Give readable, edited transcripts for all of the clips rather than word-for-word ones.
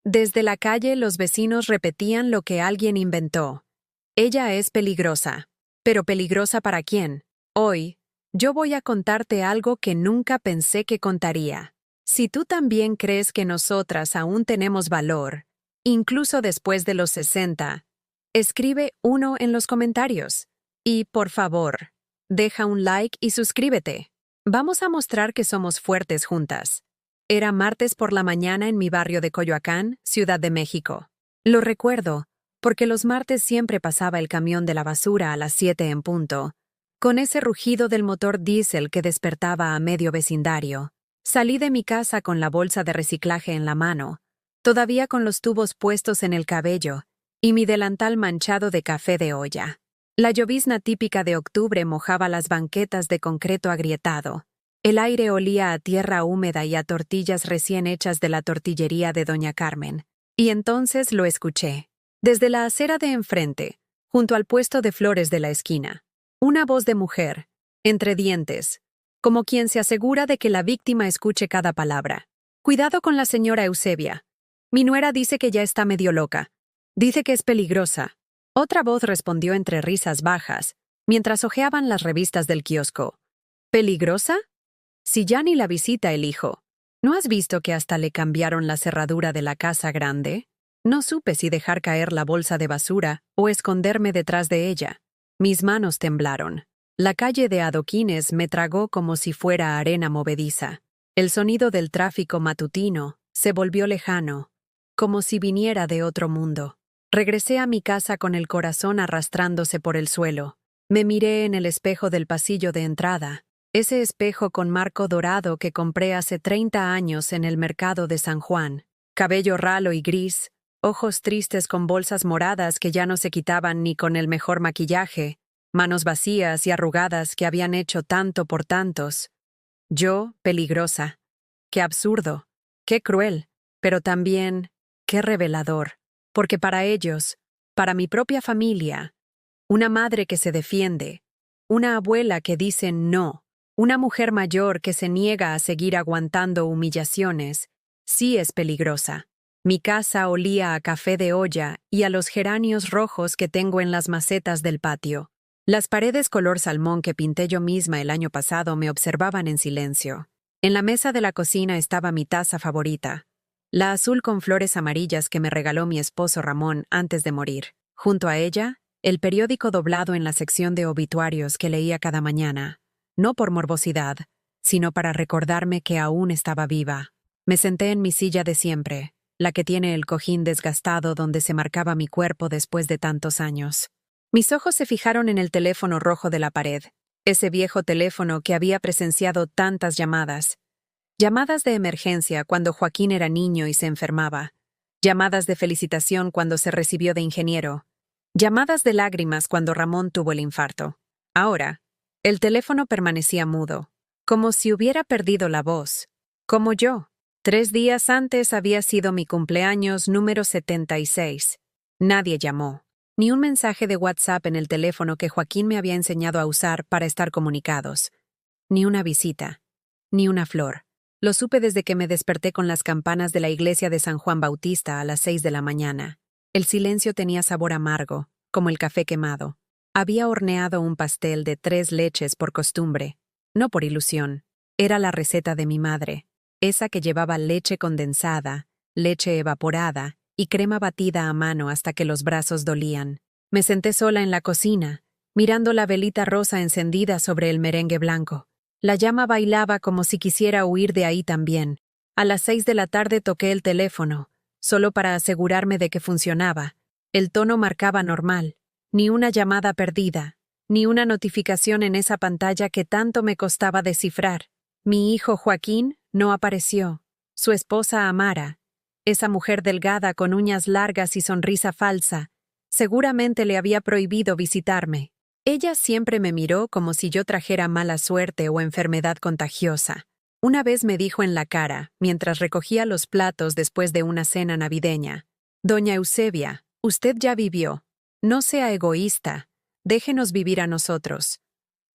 Desde la calle los vecinos repetían lo que alguien inventó. Ella es peligrosa. ¿Pero peligrosa para quién? Hoy, yo voy a contarte algo que nunca pensé que contaría. Si tú también crees que nosotras aún tenemos valor, incluso después de los 60, escribe 1 en los comentarios. Y, por favor, deja un like y suscríbete. Vamos a mostrar que somos fuertes juntas. Era martes por la mañana en mi barrio de Coyoacán, Ciudad de México. Lo recuerdo, porque los martes siempre pasaba el camión de la basura a las 7 en punto, con ese rugido del motor diésel que despertaba a medio vecindario. Salí de mi casa con la bolsa de reciclaje en la mano, todavía con los tubos puestos en el cabello, y mi delantal manchado de café de olla. La llovizna típica de octubre mojaba las banquetas de concreto agrietado. El aire olía a tierra húmeda y a tortillas recién hechas de la tortillería de Doña Carmen. Y entonces lo escuché. Desde la acera de enfrente, junto al puesto de flores de la esquina. Una voz de mujer, entre dientes, como quien se asegura de que la víctima escuche cada palabra. Cuidado con la señora Eusebia. Mi nuera dice que ya está medio loca. Dice que es peligrosa. Otra voz respondió entre risas bajas, mientras hojeaban las revistas del kiosco. ¿Peligrosa? Si ya ni la visita el hijo. ¿No has visto que hasta le cambiaron la cerradura de la casa grande? No supe si dejar caer la bolsa de basura o esconderme detrás de ella. Mis manos temblaron. La calle de adoquines me tragó como si fuera arena movediza. El sonido del tráfico matutino se volvió lejano, como si viniera de otro mundo. Regresé a mi casa con el corazón arrastrándose por el suelo. Me miré en el espejo del pasillo de entrada, ese espejo con marco dorado que compré hace 30 años en el mercado de San Juan. Cabello ralo y gris, ojos tristes con bolsas moradas que ya no se quitaban ni con el mejor maquillaje, manos vacías y arrugadas que habían hecho tanto por tantos. Yo, peligrosa. Qué absurdo, qué cruel, pero también qué revelador. Porque para ellos, para mi propia familia, una madre que se defiende, una abuela que dice no, una mujer mayor que se niega a seguir aguantando humillaciones, sí es peligrosa. Mi casa olía a café de olla y a los geranios rojos que tengo en las macetas del patio. Las paredes color salmón que pinté yo misma el año pasado me observaban en silencio. En la mesa de la cocina estaba mi taza favorita, la azul con flores amarillas que me regaló mi esposo Ramón antes de morir. Junto a ella, el periódico doblado en la sección de obituarios que leía cada mañana, no por morbosidad, sino para recordarme que aún estaba viva. Me senté en mi silla de siempre, la que tiene el cojín desgastado donde se marcaba mi cuerpo después de tantos años. Mis ojos se fijaron en el teléfono rojo de la pared, ese viejo teléfono que había presenciado tantas llamadas. Llamadas de emergencia cuando Joaquín era niño y se enfermaba. Llamadas de felicitación cuando se recibió de ingeniero. Llamadas de lágrimas cuando Ramón tuvo el infarto. Ahora, el teléfono permanecía mudo, como si hubiera perdido la voz. Como yo. 3 días antes había sido mi cumpleaños número 76. Nadie llamó. Ni un mensaje de WhatsApp en el teléfono que Joaquín me había enseñado a usar para estar comunicados. Ni una visita. Ni una flor. Lo supe desde que me desperté con las campanas de la iglesia de San Juan Bautista a las 6 de la mañana. El silencio tenía sabor amargo, como el café quemado. Había horneado un pastel de 3 leches por costumbre, no por ilusión. Era la receta de mi madre, esa que llevaba leche condensada, leche evaporada y crema batida a mano hasta que los brazos dolían. Me senté sola en la cocina, mirando la velita rosa encendida sobre el merengue blanco. La llama bailaba como si quisiera huir de ahí también. A las 6 de la tarde toqué el teléfono, solo para asegurarme de que funcionaba. El tono marcaba normal, ni una llamada perdida, ni una notificación en esa pantalla que tanto me costaba descifrar. Mi hijo Joaquín no apareció. Su esposa Amara, esa mujer delgada con uñas largas y sonrisa falsa, seguramente le había prohibido visitarme. Ella siempre me miró como si yo trajera mala suerte o enfermedad contagiosa. Una vez me dijo en la cara, mientras recogía los platos después de una cena navideña: «Doña Eusebia, usted ya vivió. No sea egoísta. Déjenos vivir a nosotros».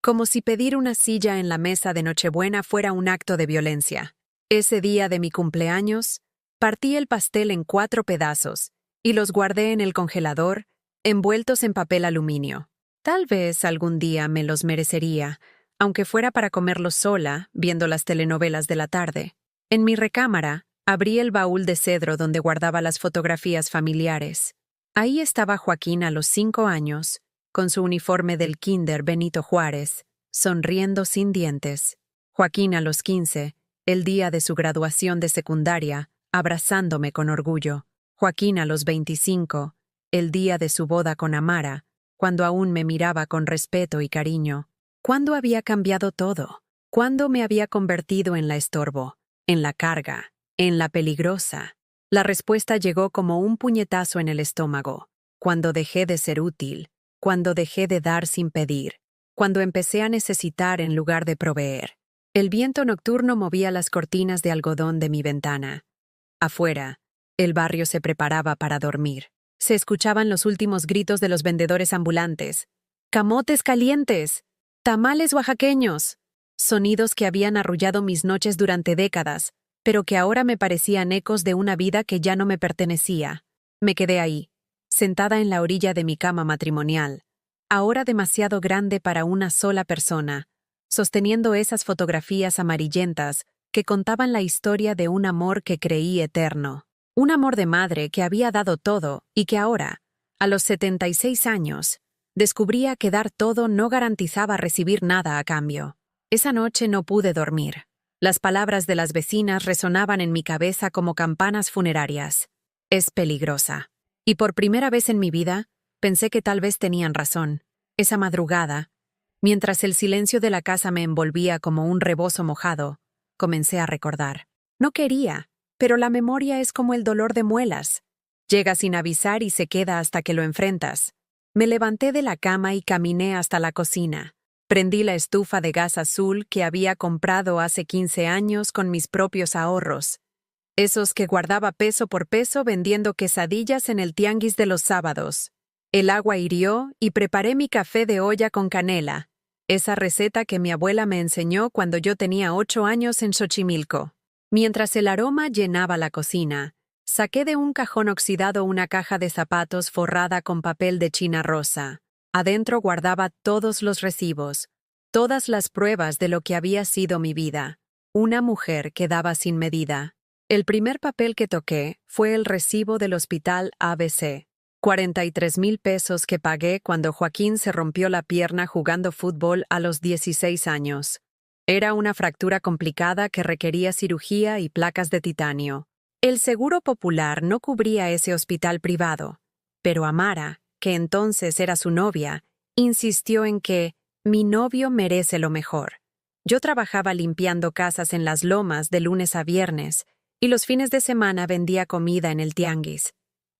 Como si pedir una silla en la mesa de Nochebuena fuera un acto de violencia. Ese día de mi cumpleaños, Partí el pastel en 4 pedazos y los guardé en el congelador, envueltos en papel aluminio. Tal vez algún día me los merecería, aunque fuera para comerlos sola, viendo las telenovelas de la tarde. En mi recámara, abrí el baúl de cedro donde guardaba las fotografías familiares. Ahí estaba Joaquín a los 5 años, con su uniforme del Kinder Benito Juárez, sonriendo sin dientes. Joaquín a los 15, el día de su graduación de secundaria, abrazándome con orgullo. Joaquín a los 25, el día de su boda con Amara, cuando aún me miraba con respeto y cariño. ¿Cuándo había cambiado todo? ¿Cuándo me había convertido en la estorbo, en la carga, en la peligrosa? La respuesta llegó como un puñetazo en el estómago. Cuando dejé de ser útil, cuando dejé de dar sin pedir, cuando empecé a necesitar en lugar de proveer. El viento nocturno movía las cortinas de algodón de mi ventana. Afuera, el barrio se preparaba para dormir. Se escuchaban los últimos gritos de los vendedores ambulantes. ¡Camotes calientes! ¡Tamales oaxaqueños! Sonidos que habían arrullado mis noches durante décadas, pero que ahora me parecían ecos de una vida que ya no me pertenecía. Me quedé ahí, sentada en la orilla de mi cama matrimonial, ahora demasiado grande para una sola persona, sosteniendo esas fotografías amarillentas que contaban la historia de un amor que creí eterno. Un amor de madre que había dado todo y que ahora, a los 76 años, descubría que dar todo no garantizaba recibir nada a cambio. Esa noche no pude dormir. Las palabras de las vecinas resonaban en mi cabeza como campanas funerarias. Es peligrosa. Y por primera vez en mi vida, pensé que tal vez tenían razón. Esa madrugada, mientras el silencio de la casa me envolvía como un rebozo mojado, comencé a recordar. No quería, pero la memoria es como el dolor de muelas. Llega sin avisar y se queda hasta que lo enfrentas. Me levanté de la cama y caminé hasta la cocina. Prendí la estufa de gas azul que había comprado hace 15 años con mis propios ahorros. Esos que guardaba peso por peso vendiendo quesadillas en el tianguis de los sábados. El agua hirvió y preparé mi café de olla con canela, esa receta que mi abuela me enseñó cuando yo tenía 8 años en Xochimilco. Mientras el aroma llenaba la cocina, saqué de un cajón oxidado una caja de zapatos forrada con papel de china rosa. Adentro guardaba todos los recibos, todas las pruebas de lo que había sido mi vida. Una mujer que daba sin medida. El primer papel que toqué fue el recibo del hospital ABC. 43,000 pesos que pagué cuando Joaquín se rompió la pierna jugando fútbol a los 16 años. Era una fractura complicada que requería cirugía y placas de titanio. El Seguro Popular no cubría ese hospital privado, pero Amara, que entonces era su novia, insistió en que mi novio merece lo mejor. Yo trabajaba limpiando casas en las lomas de lunes a viernes y los fines de semana vendía comida en el tianguis.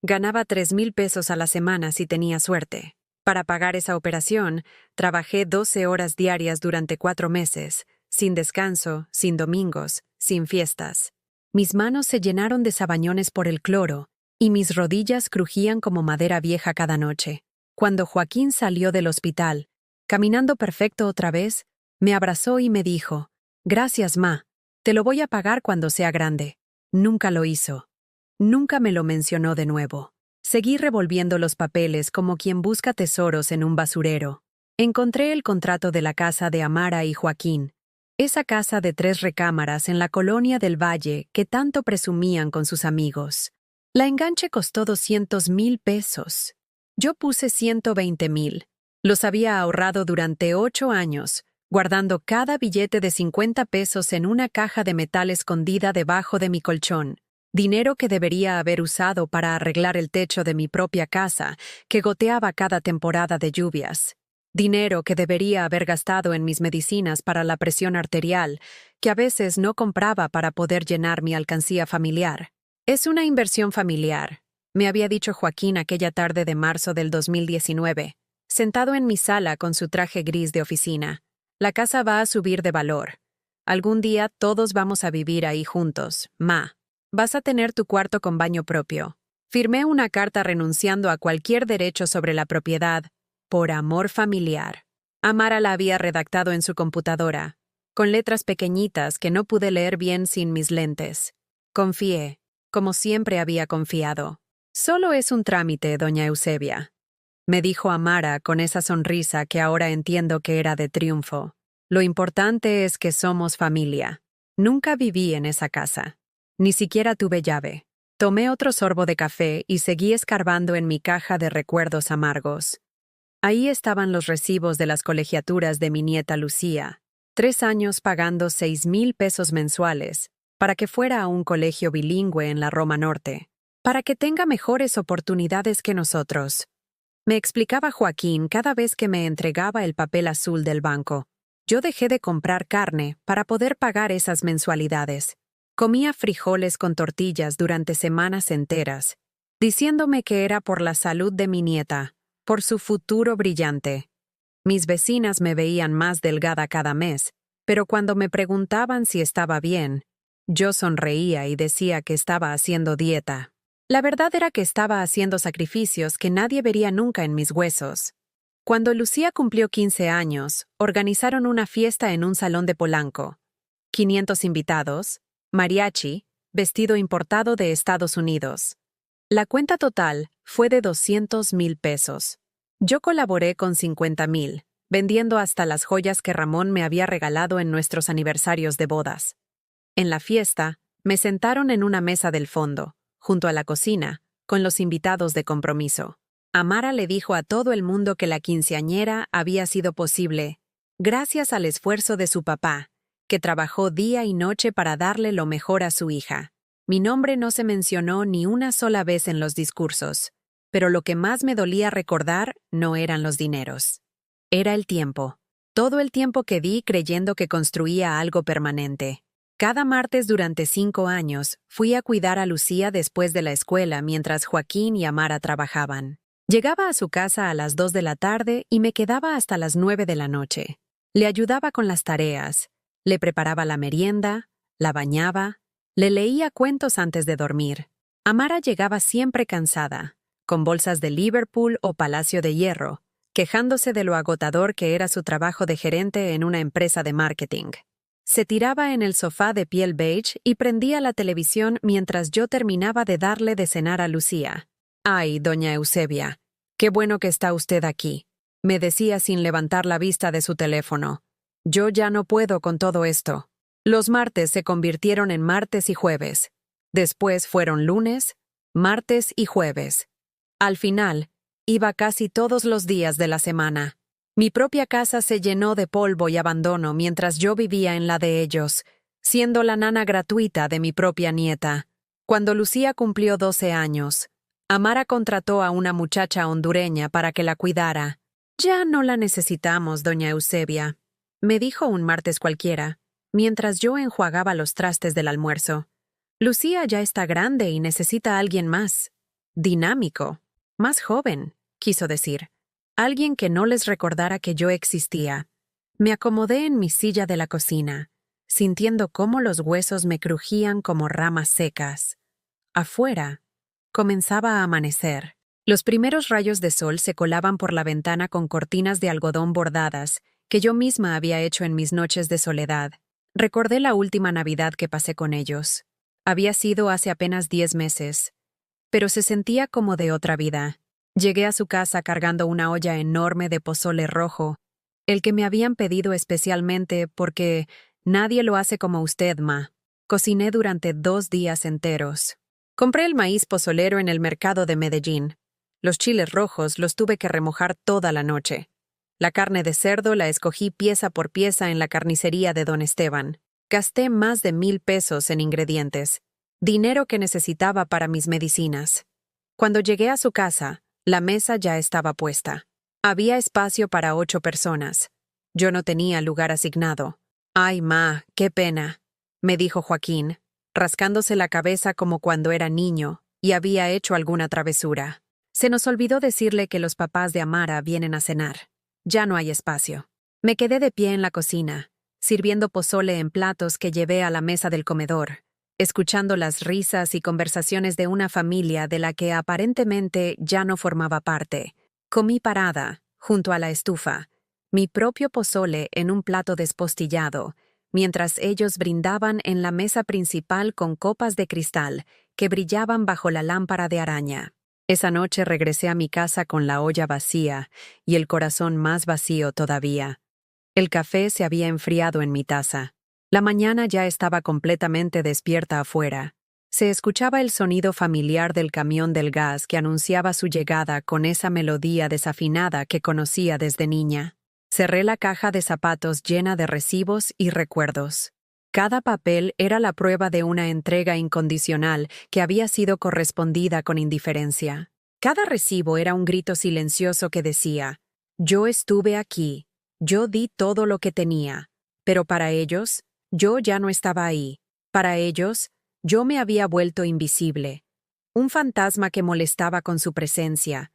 Ganaba 3,000 pesos a la semana si tenía suerte. Para pagar esa operación, trabajé 12 horas diarias durante 4 meses, sin descanso, sin domingos, sin fiestas. Mis manos se llenaron de sabañones por el cloro y mis rodillas crujían como madera vieja cada noche. Cuando Joaquín salió del hospital, caminando perfecto otra vez, me abrazó y me dijo, «Gracias, ma, te lo voy a pagar cuando sea grande». Nunca lo hizo. Nunca me lo mencionó de nuevo. Seguí revolviendo los papeles como quien busca tesoros en un basurero. Encontré el contrato de la casa de Amara y Joaquín, esa casa de 3 recámaras en la colonia del Valle que tanto presumían con sus amigos. La enganche costó 200,000 pesos. Yo puse 120,000. Los había ahorrado durante 8 años, guardando cada billete de 50 pesos en una caja de metal escondida debajo de mi colchón. Dinero que debería haber usado para arreglar el techo de mi propia casa, que goteaba cada temporada de lluvias. Dinero que debería haber gastado en mis medicinas para la presión arterial, que a veces no compraba para poder llenar mi alcancía familiar. Es una inversión familiar, me había dicho Joaquín aquella tarde de marzo del 2019, sentado en mi sala con su traje gris de oficina. La casa va a subir de valor. Algún día todos vamos a vivir ahí juntos, ma. Vas a tener tu cuarto con baño propio. Firmé una carta renunciando a cualquier derecho sobre la propiedad, por amor familiar. Amara la había redactado en su computadora, con letras pequeñitas que no pude leer bien sin mis lentes. Confié. como siempre había confiado. Solo es un trámite, doña Eusebia, me dijo Amara con esa sonrisa que ahora entiendo que era de triunfo. Lo importante es que somos familia. Nunca viví en esa casa. Ni siquiera tuve llave. Tomé otro sorbo de café y seguí escarbando en mi caja de recuerdos amargos. Ahí estaban los recibos de las colegiaturas de mi nieta Lucía. 3 años pagando 6,000 pesos mensuales para que fuera a un colegio bilingüe en la Roma Norte, para que tenga mejores oportunidades que nosotros. Me explicaba Joaquín cada vez que me entregaba el papel azul del banco. Yo dejé de comprar carne para poder pagar esas mensualidades. Comía frijoles con tortillas durante semanas enteras, diciéndome que era por la salud de mi nieta, por su futuro brillante. Mis vecinas me veían más delgada cada mes, pero cuando me preguntaban si estaba bien, yo sonreía y decía que estaba haciendo dieta. La verdad era que estaba haciendo sacrificios que nadie vería nunca en mis huesos. Cuando Lucía cumplió 15 años, organizaron una fiesta en un salón de Polanco. 500 invitados, mariachi, vestido importado de Estados Unidos. La cuenta total fue de 200,000 pesos. Yo colaboré con 50,000, vendiendo hasta las joyas que Ramón me había regalado en nuestros aniversarios de bodas. En la fiesta, me sentaron en una mesa del fondo, junto a la cocina, con los invitados de compromiso. Amara le dijo a todo el mundo que la quinceañera había sido posible, gracias al esfuerzo de su papá, que trabajó día y noche para darle lo mejor a su hija. Mi nombre no se mencionó ni una sola vez en los discursos, pero lo que más me dolía recordar no eran los dineros. Era el tiempo. Todo el tiempo que di creyendo que construía algo permanente. Cada martes durante 5 años fui a cuidar a Lucía después de la escuela mientras Joaquín y Amara trabajaban. Llegaba a su casa a las 2 de la tarde y me quedaba hasta las 9 de la noche. Le ayudaba con las tareas, le preparaba la merienda, la bañaba, le leía cuentos antes de dormir. Amara llegaba siempre cansada, con bolsas de Liverpool o Palacio de Hierro, quejándose de lo agotador que era su trabajo de gerente en una empresa de marketing. Se tiraba en el sofá de piel beige y prendía la televisión mientras yo terminaba de darle de cenar a Lucía. «Ay, doña Eusebia, qué bueno que está usted aquí», me decía sin levantar la vista de su teléfono. «Yo ya no puedo con todo esto». Los martes se convirtieron en martes y jueves. Después fueron lunes, martes y jueves. Al final, iba casi todos los días de la semana. Mi propia casa se llenó de polvo y abandono mientras yo vivía en la de ellos, siendo la nana gratuita de mi propia nieta. Cuando Lucía cumplió 12 años, Amara contrató a una muchacha hondureña para que la cuidara. «Ya no la necesitamos, doña Eusebia», me dijo un martes cualquiera, mientras yo enjuagaba los trastes del almuerzo. «Lucía ya está grande y necesita a alguien más. Dinámico. Más joven», quiso decir. Alguien que no les recordara que yo existía. Me acomodé en mi silla de la cocina, sintiendo cómo los huesos me crujían como ramas secas. Afuera, comenzaba a amanecer. Los primeros rayos de sol se colaban por la ventana con cortinas de algodón bordadas que yo misma había hecho en mis noches de soledad. Recordé la última Navidad que pasé con ellos. Había sido hace apenas 10 meses, pero se sentía como de otra vida. Llegué a su casa cargando una olla enorme de pozole rojo, el que me habían pedido especialmente porque nadie lo hace como usted, ma. Cociné durante 2 días enteros. Compré el maíz pozolero en el mercado de Medellín. Los chiles rojos los tuve que remojar toda la noche. La carne de cerdo la escogí pieza por pieza en la carnicería de don Esteban. Gasté más de 1,000 pesos en ingredientes, dinero que necesitaba para mis medicinas. Cuando llegué a su casa, la mesa ya estaba puesta. Había espacio para 8 personas. Yo no tenía lugar asignado. «Ay, ma, qué pena», me dijo Joaquín, rascándose la cabeza como cuando era niño y había hecho alguna travesura. Se nos olvidó decirle que los papás de Amara vienen a cenar. Ya no hay espacio. Me quedé de pie en la cocina, sirviendo pozole en platos que llevé a la mesa del comedor, escuchando las risas y conversaciones de una familia de la que aparentemente ya no formaba parte. Comí parada, junto a la estufa, mi propio pozole en un plato despostillado, mientras ellos brindaban en la mesa principal con copas de cristal que brillaban bajo la lámpara de araña. Esa noche regresé a mi casa con la olla vacía y el corazón más vacío todavía. El café se había enfriado en mi taza. La mañana ya estaba completamente despierta afuera. Se escuchaba el sonido familiar del camión del gas que anunciaba su llegada con esa melodía desafinada que conocía desde niña. Cerré la caja de zapatos llena de recibos y recuerdos. Cada papel era la prueba de una entrega incondicional que había sido correspondida con indiferencia. Cada recibo era un grito silencioso que decía: «Yo estuve aquí, yo di todo lo que tenía, pero para ellos, yo ya no estaba ahí. Para ellos, yo me había vuelto invisible. Un fantasma que molestaba con su presencia,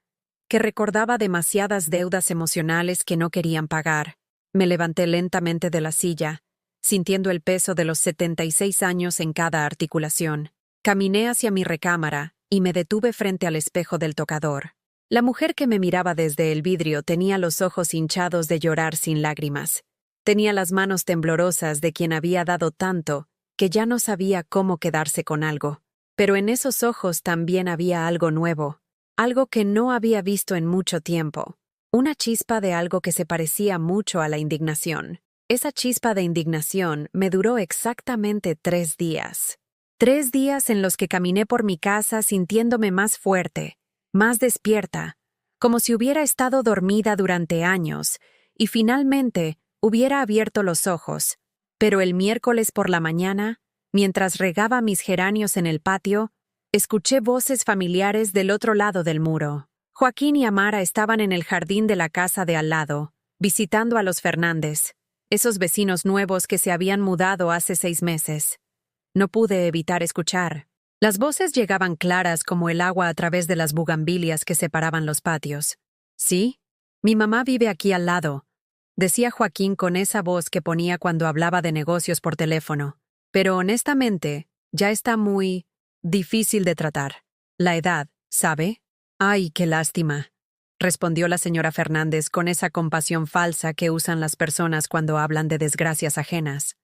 que recordaba demasiadas deudas emocionales que no querían pagar». Me levanté lentamente de la silla, sintiendo el peso de los 76 años en cada articulación. Caminé hacia mi recámara y me detuve frente al espejo del tocador. La mujer que me miraba desde el vidrio tenía los ojos hinchados de llorar sin lágrimas. Tenía las manos temblorosas de quien había dado tanto que ya no sabía cómo quedarse con algo. Pero en esos ojos también había algo nuevo, algo que no había visto en mucho tiempo, una chispa de algo que se parecía mucho a la indignación. Esa chispa de indignación me duró exactamente 3 días. 3 días en los que caminé por mi casa sintiéndome más fuerte, más despierta, como si hubiera estado dormida durante años y finalmente hubiera abierto los ojos. Pero el miércoles por la mañana, mientras regaba mis geranios en el patio, escuché voces familiares del otro lado del muro. Joaquín y Amara estaban en el jardín de la casa de al lado, visitando a los Fernández, esos vecinos nuevos que se habían mudado hace 6 meses. No pude evitar escuchar. Las voces llegaban claras como el agua a través de las bugambilias que separaban los patios. «Sí, mi mamá vive aquí al lado», decía Joaquín con esa voz que ponía cuando hablaba de negocios por teléfono. «Pero honestamente, ya está muy difícil de tratar. La edad, ¿sabe?» «Ay, qué lástima», respondió la señora Fernández con esa compasión falsa que usan las personas cuando hablan de desgracias ajenas.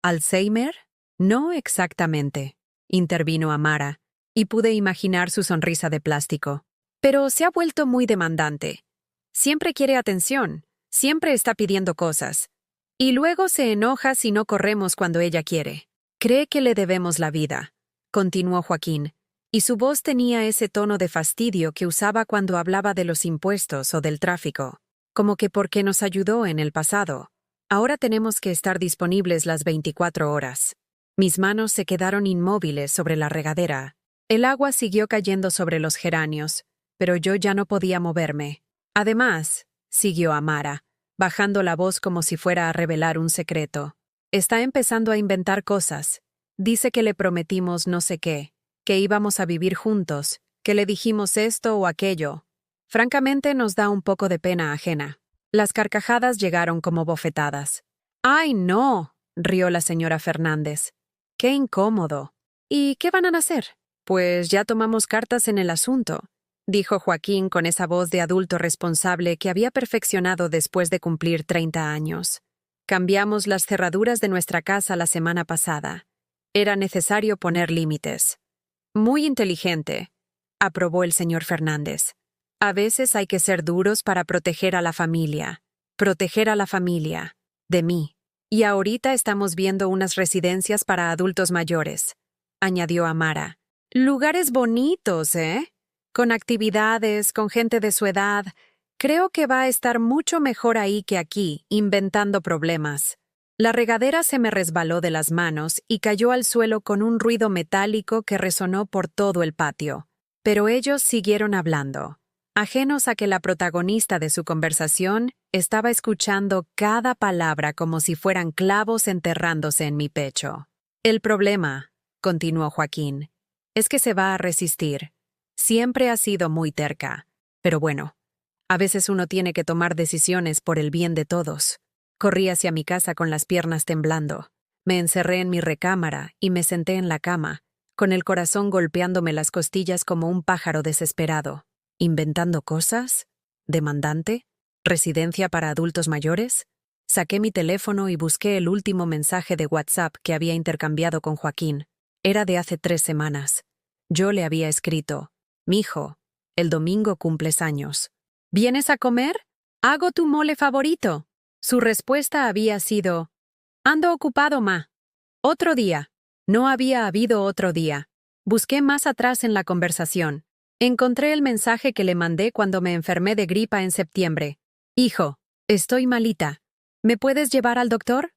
«¿Alzheimer?» «No exactamente», intervino Amara, y pude imaginar su sonrisa de plástico. «Pero se ha vuelto muy demandante. Siempre quiere atención, siempre está pidiendo cosas. Y luego se enoja si no corremos cuando ella quiere. Cree que le debemos la vida», continuó Joaquín, y su voz tenía ese tono de fastidio que usaba cuando hablaba de los impuestos o del tráfico, como que porque nos ayudó en el pasado, ahora tenemos que estar disponibles las 24 horas. Mis manos se quedaron inmóviles sobre la regadera. El agua siguió cayendo sobre los geranios, pero yo ya no podía moverme. «Además», siguió Amara, bajando la voz como si fuera a revelar un secreto, «está empezando a inventar cosas. Dice que le prometimos no sé qué, que íbamos a vivir juntos, que le dijimos esto o aquello. Francamente nos da un poco de pena ajena». Las carcajadas llegaron como bofetadas. «¡Ay, no!», rió la señora Fernández. «¡Qué incómodo! ¿Y qué van a hacer?» «Pues ya tomamos cartas en el asunto», dijo Joaquín con esa voz de adulto responsable que había perfeccionado después de cumplir 30 años. «Cambiamos las cerraduras de nuestra casa la semana pasada. Era necesario poner límites». «Muy inteligente», aprobó el señor Fernández. «A veces hay que ser duros para proteger a la familia. Proteger a la familia. De mí. Y ahorita estamos viendo unas residencias para adultos mayores», añadió Amara. «Lugares bonitos, ¿eh? Con actividades, con gente de su edad. Creo que va a estar mucho mejor ahí que aquí, inventando problemas». La regadera se me resbaló de las manos y cayó al suelo con un ruido metálico que resonó por todo el patio. Pero ellos siguieron hablando, ajenos a que la protagonista de su conversación estaba escuchando cada palabra como si fueran clavos enterrándose en mi pecho. «El problema», continuó Joaquín, «es que se va a resistir. Siempre ha sido muy terca. Pero bueno, a veces uno tiene que tomar decisiones por el bien de todos». Corrí hacia mi casa con las piernas temblando. Me encerré en mi recámara y me senté en la cama, con el corazón golpeándome las costillas como un pájaro desesperado. ¿Inventando cosas? ¿Demandante? ¿Residencia para adultos mayores? Saqué mi teléfono y busqué el último mensaje de WhatsApp que había intercambiado con Joaquín. Era de hace 3 semanas. Yo le había escrito: «Mijo, el domingo cumples años. ¿Vienes a comer? Hago tu mole favorito». Su respuesta había sido: «Ando ocupado, ma». Otro día. No había habido otro día. Busqué más atrás en la conversación. Encontré el mensaje que le mandé cuando me enfermé de gripa en septiembre. «Hijo, estoy malita. ¿Me puedes llevar al doctor?».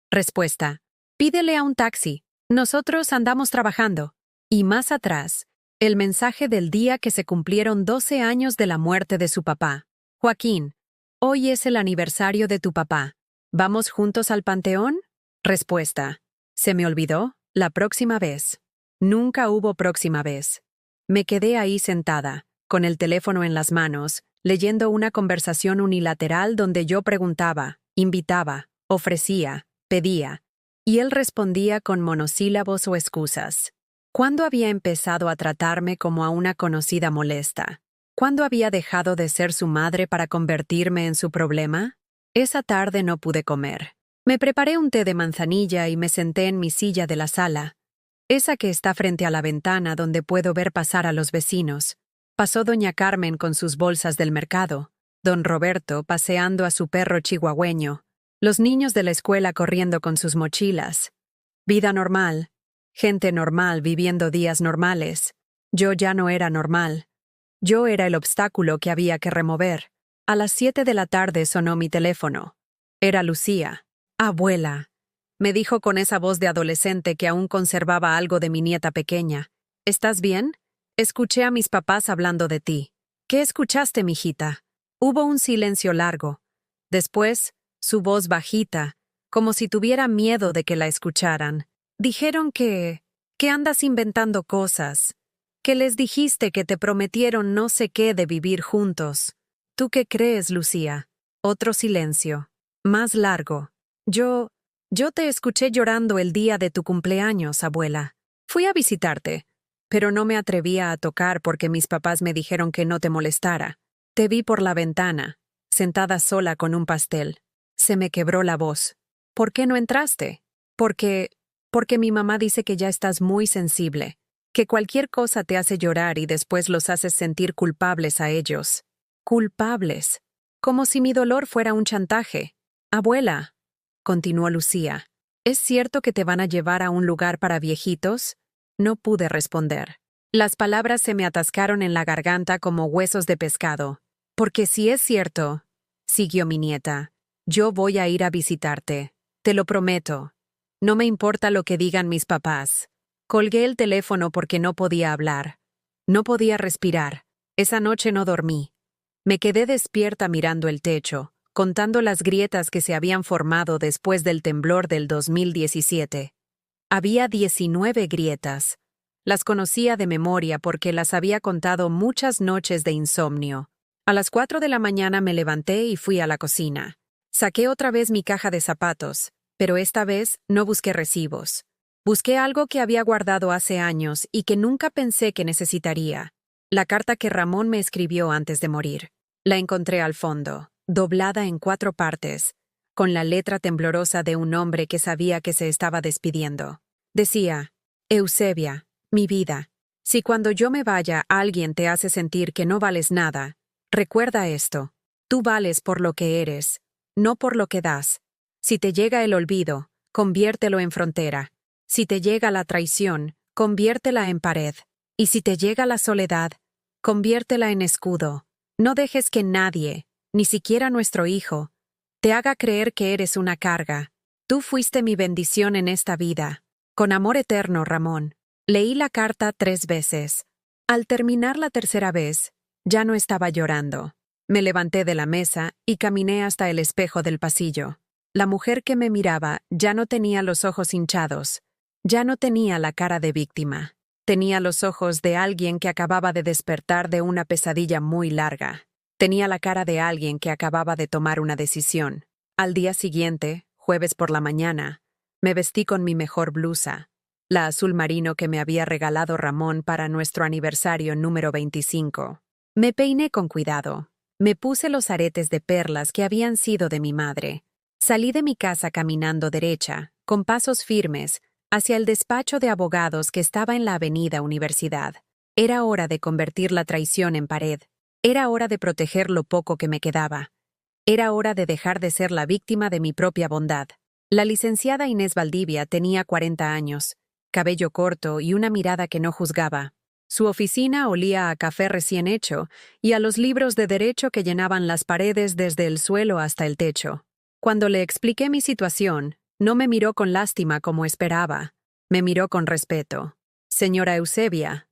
Respuesta: «Pídele a un taxi. Nosotros andamos trabajando». Y más atrás, el mensaje del día que se cumplieron 12 años de la muerte de su papá. «Joaquín, hoy es el aniversario de tu papá. ¿Vamos juntos al panteón?». Respuesta: «Se me olvidó, la próxima vez». Nunca hubo próxima vez. Me quedé ahí sentada, con el teléfono en las manos, leyendo una conversación unilateral donde yo preguntaba, invitaba, ofrecía, pedía, y él respondía con monosílabos o excusas. ¿Cuándo había empezado a tratarme como a una conocida molesta? ¿Cuándo había dejado de ser su madre para convertirme en su problema? Esa tarde no pude comer. Me preparé un té de manzanilla y me senté en mi silla de la sala, esa que está frente a la ventana donde puedo ver pasar a los vecinos. Pasó doña Carmen con sus bolsas del mercado, don Roberto paseando a su perro chihuahueño, los niños de la escuela corriendo con sus mochilas. Vida normal, gente normal viviendo días normales. Yo ya no era normal. Yo era el obstáculo que había que remover. A las 7 de la tarde sonó mi teléfono. Era Lucía. «Abuela», me dijo con esa voz de adolescente que aún conservaba algo de mi nieta pequeña. «¿Estás bien? Escuché a mis papás hablando de ti». «¿Qué escuchaste, mijita?». Hubo un silencio largo. Después, su voz bajita, como si tuviera miedo de que la escucharan. «Dijeron que andas inventando cosas, que les dijiste que te prometieron no sé qué de vivir juntos». «¿Tú qué crees, Lucía?». Otro silencio. Más largo. Yo te escuché llorando el día de tu cumpleaños, abuela. Fui a visitarte, pero no me atrevía a tocar porque mis papás me dijeron que no te molestara. Te vi por la ventana, sentada sola con un pastel. Se me quebró la voz. «¿Por qué no entraste?». Porque mi mamá dice que ya estás muy sensible, que cualquier cosa te hace llorar y después los haces sentir culpables a ellos». «Culpables». Como si mi dolor fuera un chantaje. «Abuela», continuó Lucía, «¿es cierto que te van a llevar a un lugar para viejitos?». No pude responder. Las palabras se me atascaron en la garganta como huesos de pescado. «Porque si es cierto», siguió mi nieta, «yo voy a ir a visitarte. Te lo prometo. No me importa lo que digan mis papás». Colgué el teléfono porque no podía hablar. No podía respirar. Esa noche no dormí. Me quedé despierta mirando el techo, contando las grietas que se habían formado después del temblor del 2017. Había 19 grietas. Las conocía de memoria porque las había contado muchas noches de insomnio. A las 4 de la mañana me levanté y fui a la cocina. Saqué otra vez mi caja de zapatos, pero esta vez no busqué recibos. Busqué algo que había guardado hace años y que nunca pensé que necesitaría. La carta que Ramón me escribió antes de morir. La encontré al fondo, doblada en 4 partes, con la letra temblorosa de un hombre que sabía que se estaba despidiendo. Decía: «Eusebia, mi vida, si cuando yo me vaya alguien te hace sentir que no vales nada, recuerda esto. Tú vales por lo que eres, no por lo que das. Si te llega el olvido, conviértelo en frontera. Si te llega la traición, conviértela en pared. Y si te llega la soledad, conviértela en escudo. No dejes que nadie, ni siquiera nuestro hijo, te haga creer que eres una carga. Tú fuiste mi bendición en esta vida. Con amor eterno, Ramón». Leí la carta 3 veces. Al terminar la tercera vez, ya no estaba llorando. Me levanté de la mesa y caminé hasta el espejo del pasillo. La mujer que me miraba ya no tenía los ojos hinchados, ya no tenía la cara de víctima. Tenía los ojos de alguien que acababa de despertar de una pesadilla muy larga. Tenía la cara de alguien que acababa de tomar una decisión. Al día siguiente, jueves por la mañana, me vestí con mi mejor blusa, la azul marino que me había regalado Ramón para nuestro aniversario número 25. Me peiné con cuidado. Me puse los aretes de perlas que habían sido de mi madre. Salí de mi casa caminando derecha, con pasos firmes, hacia el despacho de abogados que estaba en la avenida Universidad. Era hora de convertir la traición en pared. Era hora de proteger lo poco que me quedaba. Era hora de dejar de ser la víctima de mi propia bondad. La licenciada Inés Valdivia tenía 40 años, cabello corto y una mirada que no juzgaba. Su oficina olía a café recién hecho y a los libros de derecho que llenaban las paredes desde el suelo hasta el techo. Cuando le expliqué mi situación, no me miró con lástima como esperaba. Me miró con respeto. «Señora Eusebia»,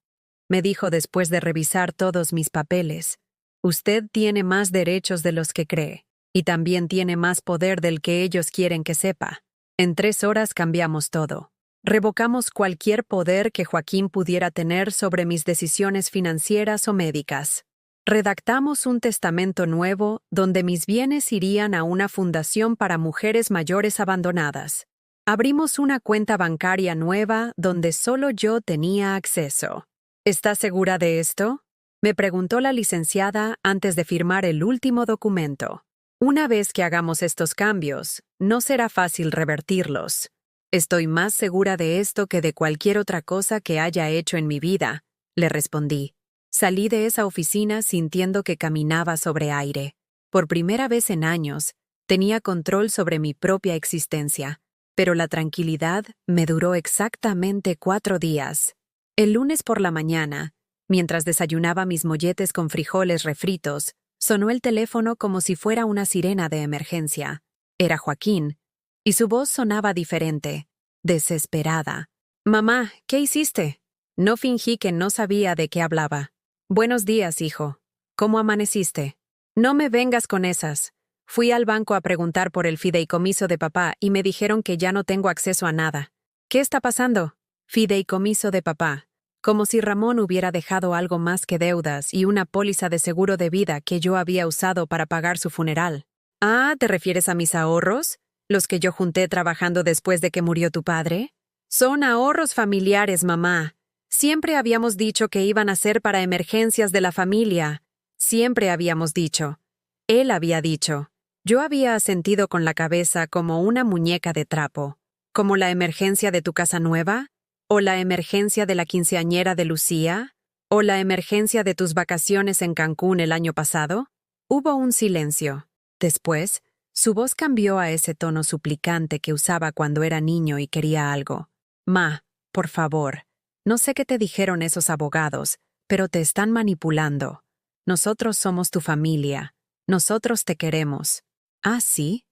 me dijo después de revisar todos mis papeles, «usted tiene más derechos de los que cree, y también tiene más poder del que ellos quieren que sepa. En 3 horas cambiamos todo. Revocamos cualquier poder que Joaquín pudiera tener sobre mis decisiones financieras o médicas. Redactamos un testamento nuevo donde mis bienes irían a una fundación para mujeres mayores abandonadas. Abrimos una cuenta bancaria nueva donde solo yo tenía acceso». «¿Estás segura de esto?», me preguntó la licenciada antes de firmar el último documento. «Una vez que hagamos estos cambios, no será fácil revertirlos. Estoy más segura de esto que de cualquier otra cosa que haya hecho en mi vida», le respondí. Salí de esa oficina sintiendo que caminaba sobre aire. Por primera vez en años, tenía control sobre mi propia existencia, pero la tranquilidad me duró exactamente 4 días. El lunes por la mañana, mientras desayunaba mis molletes con frijoles refritos, sonó el teléfono como si fuera una sirena de emergencia. Era Joaquín, y su voz sonaba diferente, desesperada. «Mamá, ¿qué hiciste?». No fingí que no sabía de qué hablaba. «Buenos días, hijo. ¿Cómo amaneciste?». «No me vengas con esas. Fui al banco a preguntar por el fideicomiso de papá y me dijeron que ya no tengo acceso a nada». «¿Qué está pasando?». «Fideicomiso de papá». Como si Ramón hubiera dejado algo más que deudas y una póliza de seguro de vida que yo había usado para pagar su funeral. «Ah, ¿te refieres a mis ahorros? ¿Los que yo junté trabajando después de que murió tu padre?». «Son ahorros familiares, mamá. Siempre habíamos dicho que iban a ser para emergencias de la familia. Siempre habíamos dicho». Él había dicho. Yo había asentido con la cabeza como una muñeca de trapo. «¿Como la emergencia de tu casa nueva? ¿O la emergencia de la quinceañera de Lucía? ¿O la emergencia de tus vacaciones en Cancún el año pasado?». Hubo un silencio. Después, su voz cambió a ese tono suplicante que usaba cuando era niño y quería algo. «Ma, por favor, no sé qué te dijeron esos abogados, pero te están manipulando. Nosotros somos tu familia. Nosotros te queremos». «¿Ah, sí?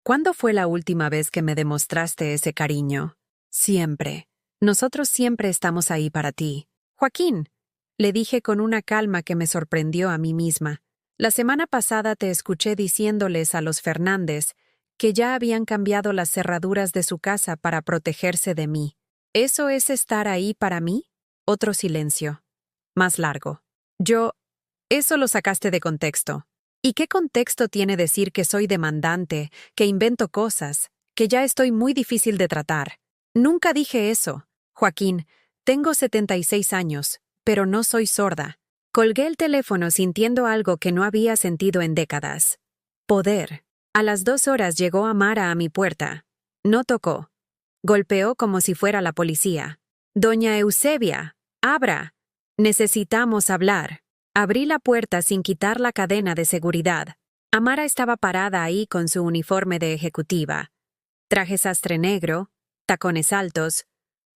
¿Cuándo fue la última vez que me demostraste ese cariño?». «Siempre. Nosotros siempre estamos ahí para ti». «Joaquín», le dije con una calma que me sorprendió a mí misma, «la semana pasada te escuché diciéndoles a los Fernández que ya habían cambiado las cerraduras de su casa para protegerse de mí. ¿Eso es estar ahí para mí?». Otro silencio. Más largo. «Eso lo sacaste de contexto». «¿Y qué contexto tiene decir que soy demandante, que invento cosas, que ya estoy muy difícil de tratar?». «Nunca dije eso. Joaquín, tengo 76 años, pero no soy sorda». Colgué el teléfono sintiendo algo que no había sentido en décadas. Poder. A las 2 horas llegó Amara a mi puerta. No tocó. Golpeó como si fuera la policía. «Doña Eusebia, abra. Necesitamos hablar». Abrí la puerta sin quitar la cadena de seguridad. Amara estaba parada ahí con su uniforme de ejecutiva. Traje sastre negro, tacones altos,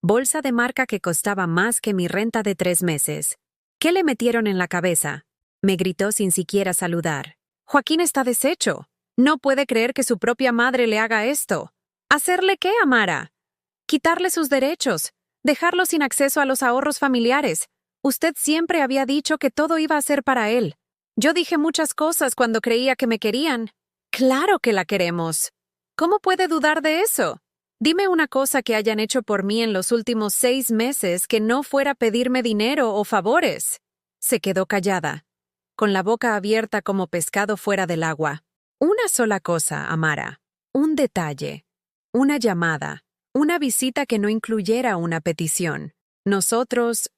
bolsa de marca que costaba más que mi renta de 3 meses. «¿Qué le metieron en la cabeza?», me gritó sin siquiera saludar. «Joaquín está deshecho. No puede creer que su propia madre le haga esto». «¿Hacerle qué, Amara?». «Quitarle sus derechos, dejarlo sin acceso a los ahorros familiares. Usted siempre había dicho que todo iba a ser para él. Yo dije muchas cosas cuando creía que me querían». «Claro que la queremos. ¿Cómo puede dudar de eso? Dime una cosa que hayan hecho por mí en los últimos 6 meses que no fuera pedirme dinero o favores». Se quedó callada, con la boca abierta como pescado fuera del agua. «Una sola cosa, Amara. Un detalle. Una llamada. Una visita que no incluyera una petición. Nosotros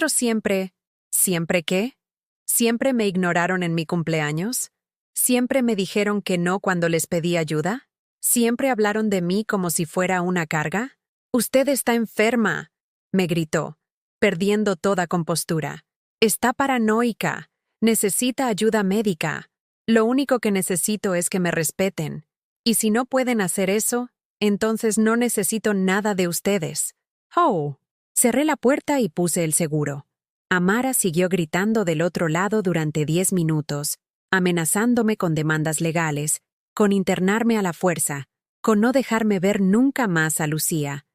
siempre... ¿Siempre qué? ¿Siempre me ignoraron en mi cumpleaños? ¿Siempre me dijeron que no cuando les pedí ayuda? ¿Siempre hablaron de mí como si fuera una carga? «Usted está enferma», me gritó, perdiendo toda compostura. «Está paranoica. Necesita ayuda médica. Lo único que necesito es que me respeten. Y si no pueden hacer eso, entonces no necesito nada de ustedes». «Oh». Cerré la puerta y puse el seguro. Amara siguió gritando del otro lado durante 10 minutos, amenazándome con demandas legales, con internarme a la fuerza, con no dejarme ver nunca más a Lucía.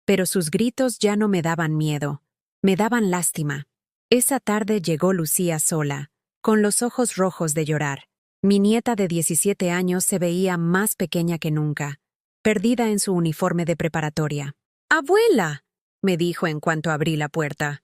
Pero sus gritos ya no me daban miedo, me daban lástima. Esa tarde llegó Lucía sola, con los ojos rojos de llorar. Mi nieta de 17 años se veía más pequeña que nunca, perdida en su uniforme de preparatoria. «¡Abuela!», me dijo en cuanto abrí la puerta.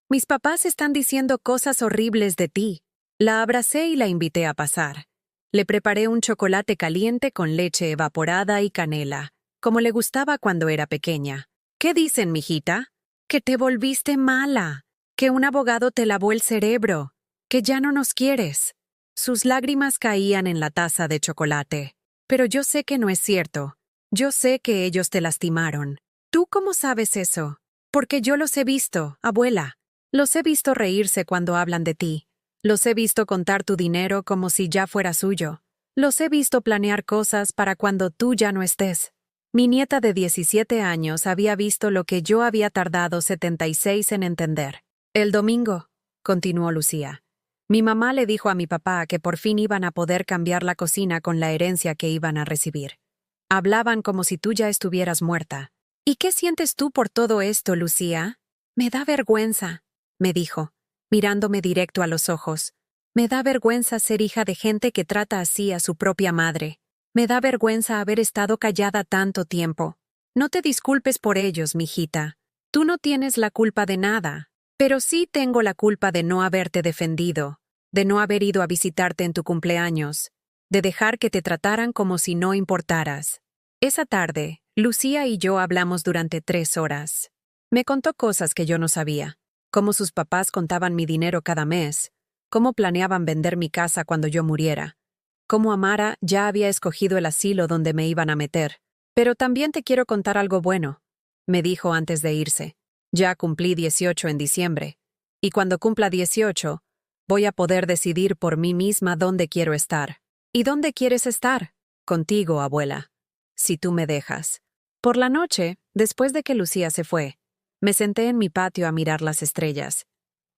«Mis papás están diciendo cosas horribles de ti». La abracé y la invité a pasar. Le preparé un chocolate caliente con leche evaporada y canela, como le gustaba cuando era pequeña. «¿Qué dicen, mijita? Que te volviste mala, que un abogado te lavó el cerebro, que ya no nos quieres». Sus lágrimas caían en la taza de chocolate. «Pero yo sé que no es cierto. Yo sé que ellos te lastimaron». «¿Tú cómo sabes eso?» «Porque yo los he visto, abuela. Los he visto reírse cuando hablan de ti. Los he visto contar tu dinero como si ya fuera suyo. Los he visto planear cosas para cuando tú ya no estés». Mi nieta de 17 años había visto lo que yo había tardado 76 en entender. «El domingo», continuó Lucía, «mi mamá le dijo a mi papá que por fin iban a poder cambiar la cocina con la herencia que iban a recibir. Hablaban como si tú ya estuvieras muerta. «¿Y qué sientes tú por todo esto, Lucía?» «Me da vergüenza», me dijo, mirándome directo a los ojos. «Me da vergüenza ser hija de gente que trata así a su propia madre. Me da vergüenza haber estado callada tanto tiempo. No te disculpes por ellos, mijita. Tú no tienes la culpa de nada. Pero sí tengo la culpa de no haberte defendido, de no haber ido a visitarte en tu cumpleaños, de dejar que te trataran como si no importaras». Esa tarde, Lucía y yo hablamos durante 3 horas. Me contó cosas que yo no sabía, cómo sus papás contaban mi dinero cada mes, cómo planeaban vender mi casa cuando yo muriera, cómo Amara ya había escogido el asilo donde me iban a meter. «Pero también te quiero contar algo bueno», me dijo antes de irse. «Ya cumplí 18 en diciembre, y cuando cumpla 18, voy a poder decidir por mí misma dónde quiero estar». «¿Y dónde quieres estar?» «Contigo, abuela, si tú me dejas». Por la noche, después de que Lucía se fue, me senté en mi patio a mirar las estrellas.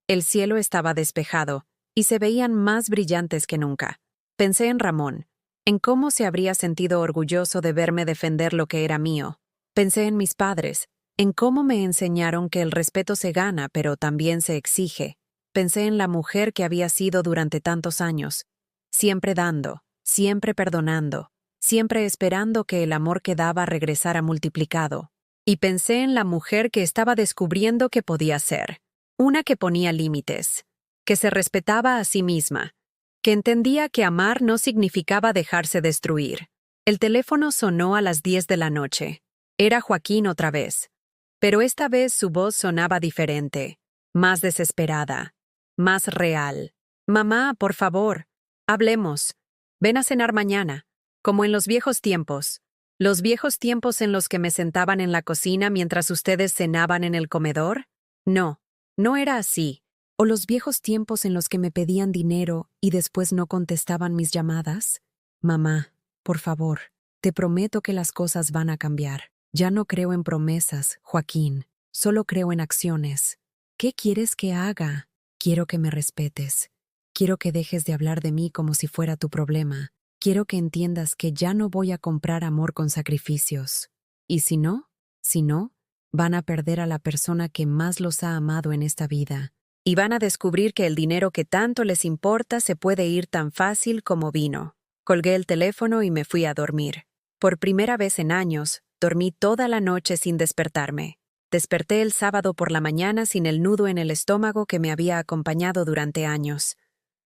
El cielo estaba despejado y se veían más brillantes que nunca. Pensé en Ramón, en cómo se habría sentido orgulloso de verme defender lo que era mío. Pensé en mis padres, en cómo me enseñaron que el respeto se gana pero también se exige. Pensé en la mujer que había sido durante tantos años, siempre dando, siempre perdonando, siempre esperando que el amor que daba regresara multiplicado. Y pensé en la mujer que estaba descubriendo que podía ser, una que ponía límites, que se respetaba a sí misma, que entendía que amar no significaba dejarse destruir. El teléfono sonó a las 10 de la noche. Era Joaquín otra vez. Pero esta vez su voz sonaba diferente, más desesperada, más real. «Mamá, por favor, hablemos. Ven a cenar mañana, como en los viejos tiempos. Los viejos tiempos en los que me sentaban en la cocina mientras ustedes cenaban en el comedor. No, no era así. ¿O los viejos tiempos en los que me pedían dinero y después no contestaban mis llamadas? Mamá, por favor, te prometo que las cosas van a cambiar. Ya no creo en promesas, Joaquín. Solo creo en acciones. ¿Qué quieres que haga? Quiero que me respetes. Quiero que dejes de hablar de mí como si fuera tu problema. Quiero que entiendas que ya no voy a comprar amor con sacrificios. Y si no, van a perder a la persona que más los ha amado en esta vida. Y van a descubrir que el dinero que tanto les importa se puede ir tan fácil como vino». Colgué el teléfono y me fui a dormir. Por primera vez en años, dormí toda la noche sin despertarme. Desperté el sábado por la mañana sin el nudo en el estómago que me había acompañado durante años.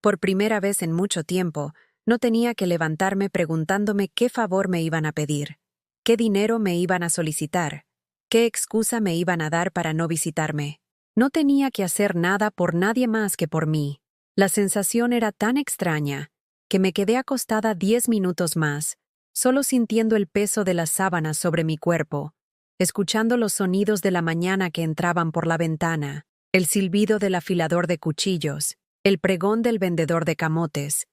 Por primera vez en mucho tiempo, no tenía que levantarme preguntándome qué favor me iban a pedir, qué dinero me iban a solicitar, qué excusa me iban a dar para no visitarme. No tenía que hacer nada por nadie más que por mí. La sensación era tan extraña que me quedé acostada 10 minutos más, solo sintiendo el peso de las sábanas sobre mi cuerpo, escuchando los sonidos de la mañana que entraban por la ventana, el silbido del afilador de cuchillos, el pregón del vendedor de camotes,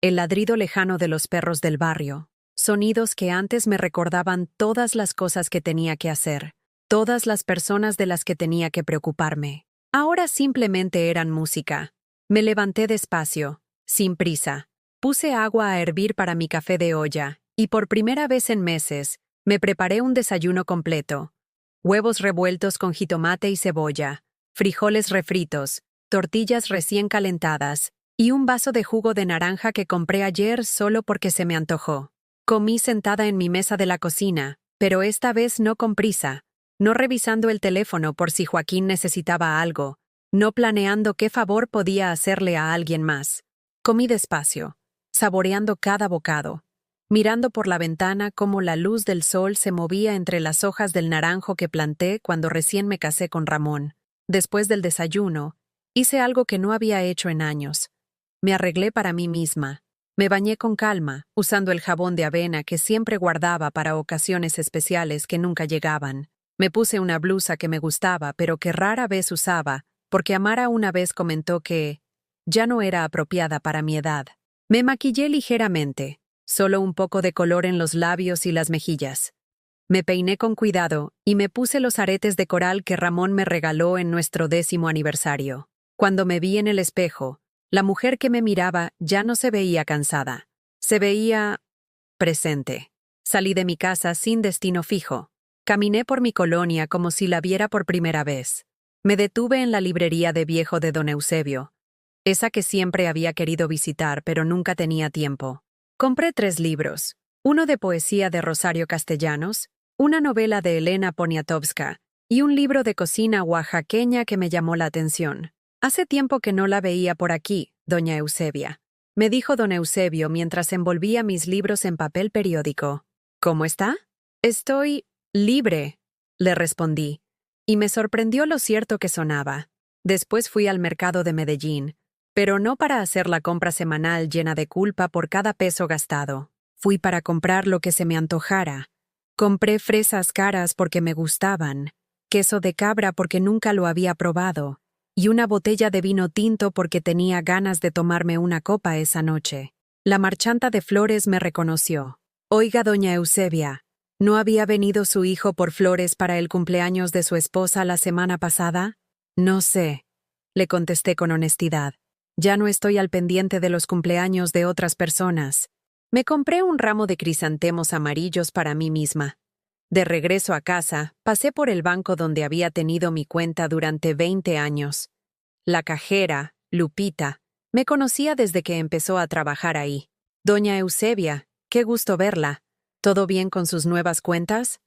el ladrido lejano de los perros del barrio, sonidos que antes me recordaban todas las cosas que tenía que hacer, todas las personas de las que tenía que preocuparme. Ahora simplemente eran música. Me levanté despacio, sin prisa. Puse agua a hervir para mi café de olla, y por primera vez en meses, me preparé un desayuno completo. Huevos revueltos con jitomate y cebolla, frijoles refritos, tortillas recién calentadas, y un vaso de jugo de naranja que compré ayer solo porque se me antojó. Comí sentada en mi mesa de la cocina, pero esta vez no con prisa, no revisando el teléfono por si Joaquín necesitaba algo, no planeando qué favor podía hacerle a alguien más. Comí despacio, saboreando cada bocado, mirando por la ventana cómo la luz del sol se movía entre las hojas del naranjo que planté cuando recién me casé con Ramón. Después del desayuno, hice algo que no había hecho en años. Me arreglé para mí misma. Me bañé con calma, usando el jabón de avena que siempre guardaba para ocasiones especiales que nunca llegaban. Me puse una blusa que me gustaba, pero que rara vez usaba, porque Amara una vez comentó que ya no era apropiada para mi edad. Me maquillé ligeramente, solo un poco de color en los labios y las mejillas. Me peiné con cuidado y me puse los aretes de coral que Ramón me regaló en nuestro 10º aniversario. Cuando me vi en el espejo, la mujer que me miraba ya no se veía cansada. Se veía presente. Salí de mi casa sin destino fijo. Caminé por mi colonia como si la viera por primera vez. Me detuve en la librería de viejo de don Eusebio, esa que siempre había querido visitar pero nunca tenía tiempo. Compré 3 libros, uno de poesía de Rosario Castellanos, una novela de Elena Poniatowska y un libro de cocina oaxaqueña que me llamó la atención. Hace tiempo que no la veía por aquí, doña Eusebia, me dijo don Eusebio mientras envolvía mis libros en papel periódico. ¿Cómo está? Estoy libre, le respondí, y me sorprendió lo cierto que sonaba. Después fui al mercado de Medellín, pero no para hacer la compra semanal llena de culpa por cada peso gastado. Fui para comprar lo que se me antojara. Compré fresas caras porque me gustaban, queso de cabra porque nunca lo había probado, y una botella de vino tinto porque tenía ganas de tomarme una copa esa noche. La marchanta de flores me reconoció. Oiga, doña Eusebia, ¿no había venido su hijo por flores para el cumpleaños de su esposa la semana pasada? No sé, le contesté con honestidad. Ya no estoy al pendiente de los cumpleaños de otras personas. Me compré un ramo de crisantemos amarillos para mí misma. De regreso a casa, pasé por el banco donde había tenido mi cuenta durante 20 años. La cajera, Lupita, me conocía desde que empezó a trabajar ahí. Doña Eusebia, qué gusto verla. ¿Todo bien con sus nuevas cuentas?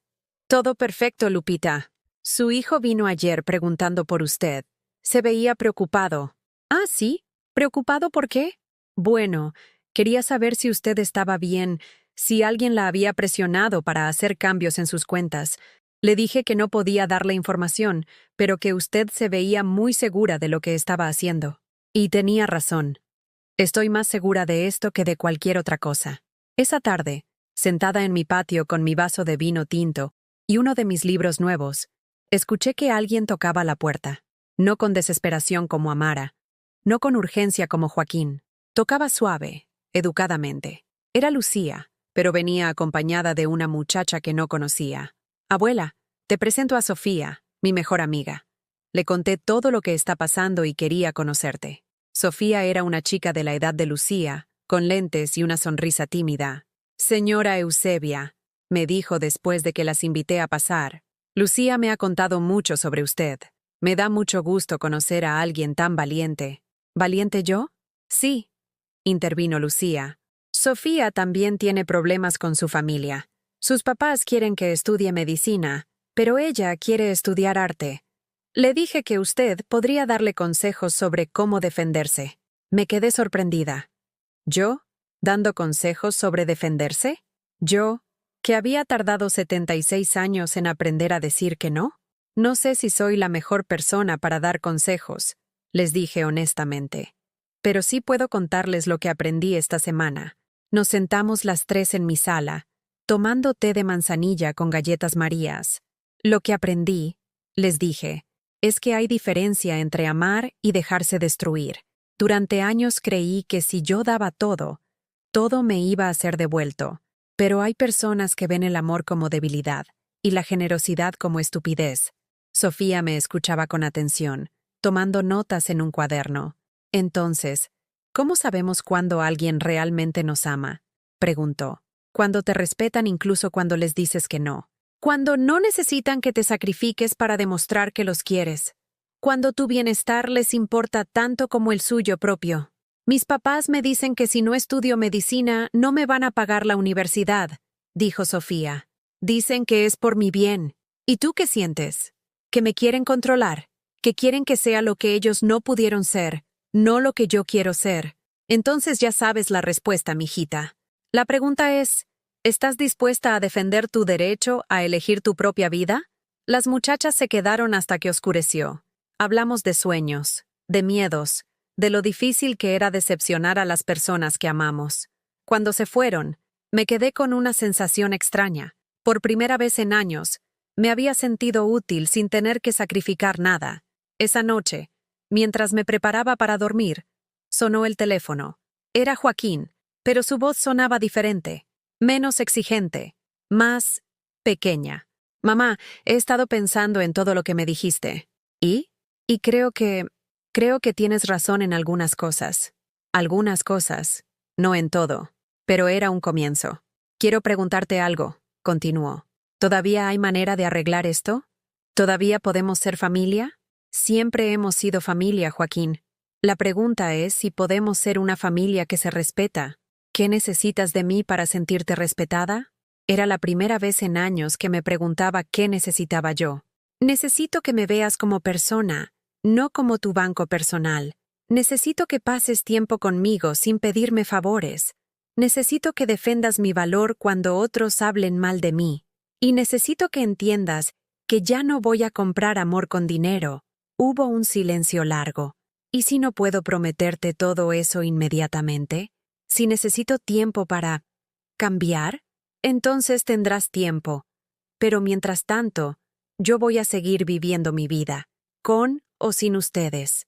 Todo perfecto, Lupita. Su hijo vino ayer preguntando por usted. Se veía preocupado. ¿Ah, sí? ¿Preocupado por qué? Bueno, quería saber si usted estaba bien, si alguien la había presionado para hacer cambios en sus cuentas. Le dije que no podía darle información, pero que usted se veía muy segura de lo que estaba haciendo. Y tenía razón. Estoy más segura de esto que de cualquier otra cosa. Esa tarde, sentada en mi patio con mi vaso de vino tinto y uno de mis libros nuevos, escuché que alguien tocaba la puerta. No con desesperación como Amara, no con urgencia como Joaquín. Tocaba suave, educadamente. Era Lucía, pero venía acompañada de una muchacha que no conocía. Abuela, te presento a Sofía, mi mejor amiga. Le conté todo lo que está pasando y quería conocerte. Sofía era una chica de la edad de Lucía, con lentes y una sonrisa tímida. Señora Eusebia, me dijo después de que las invité a pasar. Lucía me ha contado mucho sobre usted. Me da mucho gusto conocer a alguien tan valiente. ¿Valiente yo? Sí, intervino Lucía. Sofía también tiene problemas con su familia. Sus papás quieren que estudie medicina, pero ella quiere estudiar arte. Le dije que usted podría darle consejos sobre cómo defenderse. Me quedé sorprendida. ¿Yo? ¿Dando consejos sobre defenderse? ¿Yo, que había tardado 76 años en aprender a decir que no? No sé si soy la mejor persona para dar consejos, les dije honestamente. Pero sí puedo contarles lo que aprendí esta semana. Nos sentamos las 3 en mi sala, tomando té de manzanilla con galletas Marías. Lo que aprendí, les dije, es que hay diferencia entre amar y dejarse destruir. Durante años creí que si yo daba todo, todo me iba a ser devuelto. Pero hay personas que ven el amor como debilidad y la generosidad como estupidez. Sofía me escuchaba con atención, tomando notas en un cuaderno. Entonces, ¿cómo sabemos cuándo alguien realmente nos ama? Preguntó. Cuando te respetan incluso cuando les dices que no. Cuando no necesitan que te sacrifiques para demostrar que los quieres. Cuando tu bienestar les importa tanto como el suyo propio. Mis papás me dicen que si no estudio medicina, no me van a pagar la universidad, dijo Sofía. Dicen que es por mi bien. ¿Y tú qué sientes? Que me quieren controlar, que quieren que sea lo que ellos no pudieron ser, no lo que yo quiero ser. Entonces ya sabes la respuesta, mijita. La pregunta es, ¿estás dispuesta a defender tu derecho a elegir tu propia vida? Las muchachas se quedaron hasta que oscureció. Hablamos de sueños, de miedos, de lo difícil que era decepcionar a las personas que amamos. Cuando se fueron, me quedé con una sensación extraña. Por primera vez en años, me había sentido útil sin tener que sacrificar nada. Esa noche, mientras me preparaba para dormir, sonó el teléfono. Era Joaquín, pero su voz sonaba diferente, menos exigente, más pequeña. Mamá, he estado pensando en todo lo que me dijiste. ¿Y? Y creo que tienes razón en algunas cosas. Algunas cosas, no en todo. Pero era un comienzo. Quiero preguntarte algo, continuó. ¿Todavía hay manera de arreglar esto? ¿Todavía podemos ser familia? Siempre hemos sido familia, Joaquín. La pregunta es si podemos ser una familia que se respeta. ¿Qué necesitas de mí para sentirte respetada? Era la primera vez en años que me preguntaba qué necesitaba yo. Necesito que me veas como persona, no como tu banco personal. Necesito que pases tiempo conmigo sin pedirme favores. Necesito que defendas mi valor cuando otros hablen mal de mí. Y necesito que entiendas que ya no voy a comprar amor con dinero. Hubo un silencio largo. ¿Y si no puedo prometerte todo eso inmediatamente? Si necesito tiempo para cambiar, entonces tendrás tiempo. Pero mientras tanto, yo voy a seguir viviendo mi vida, con o sin ustedes.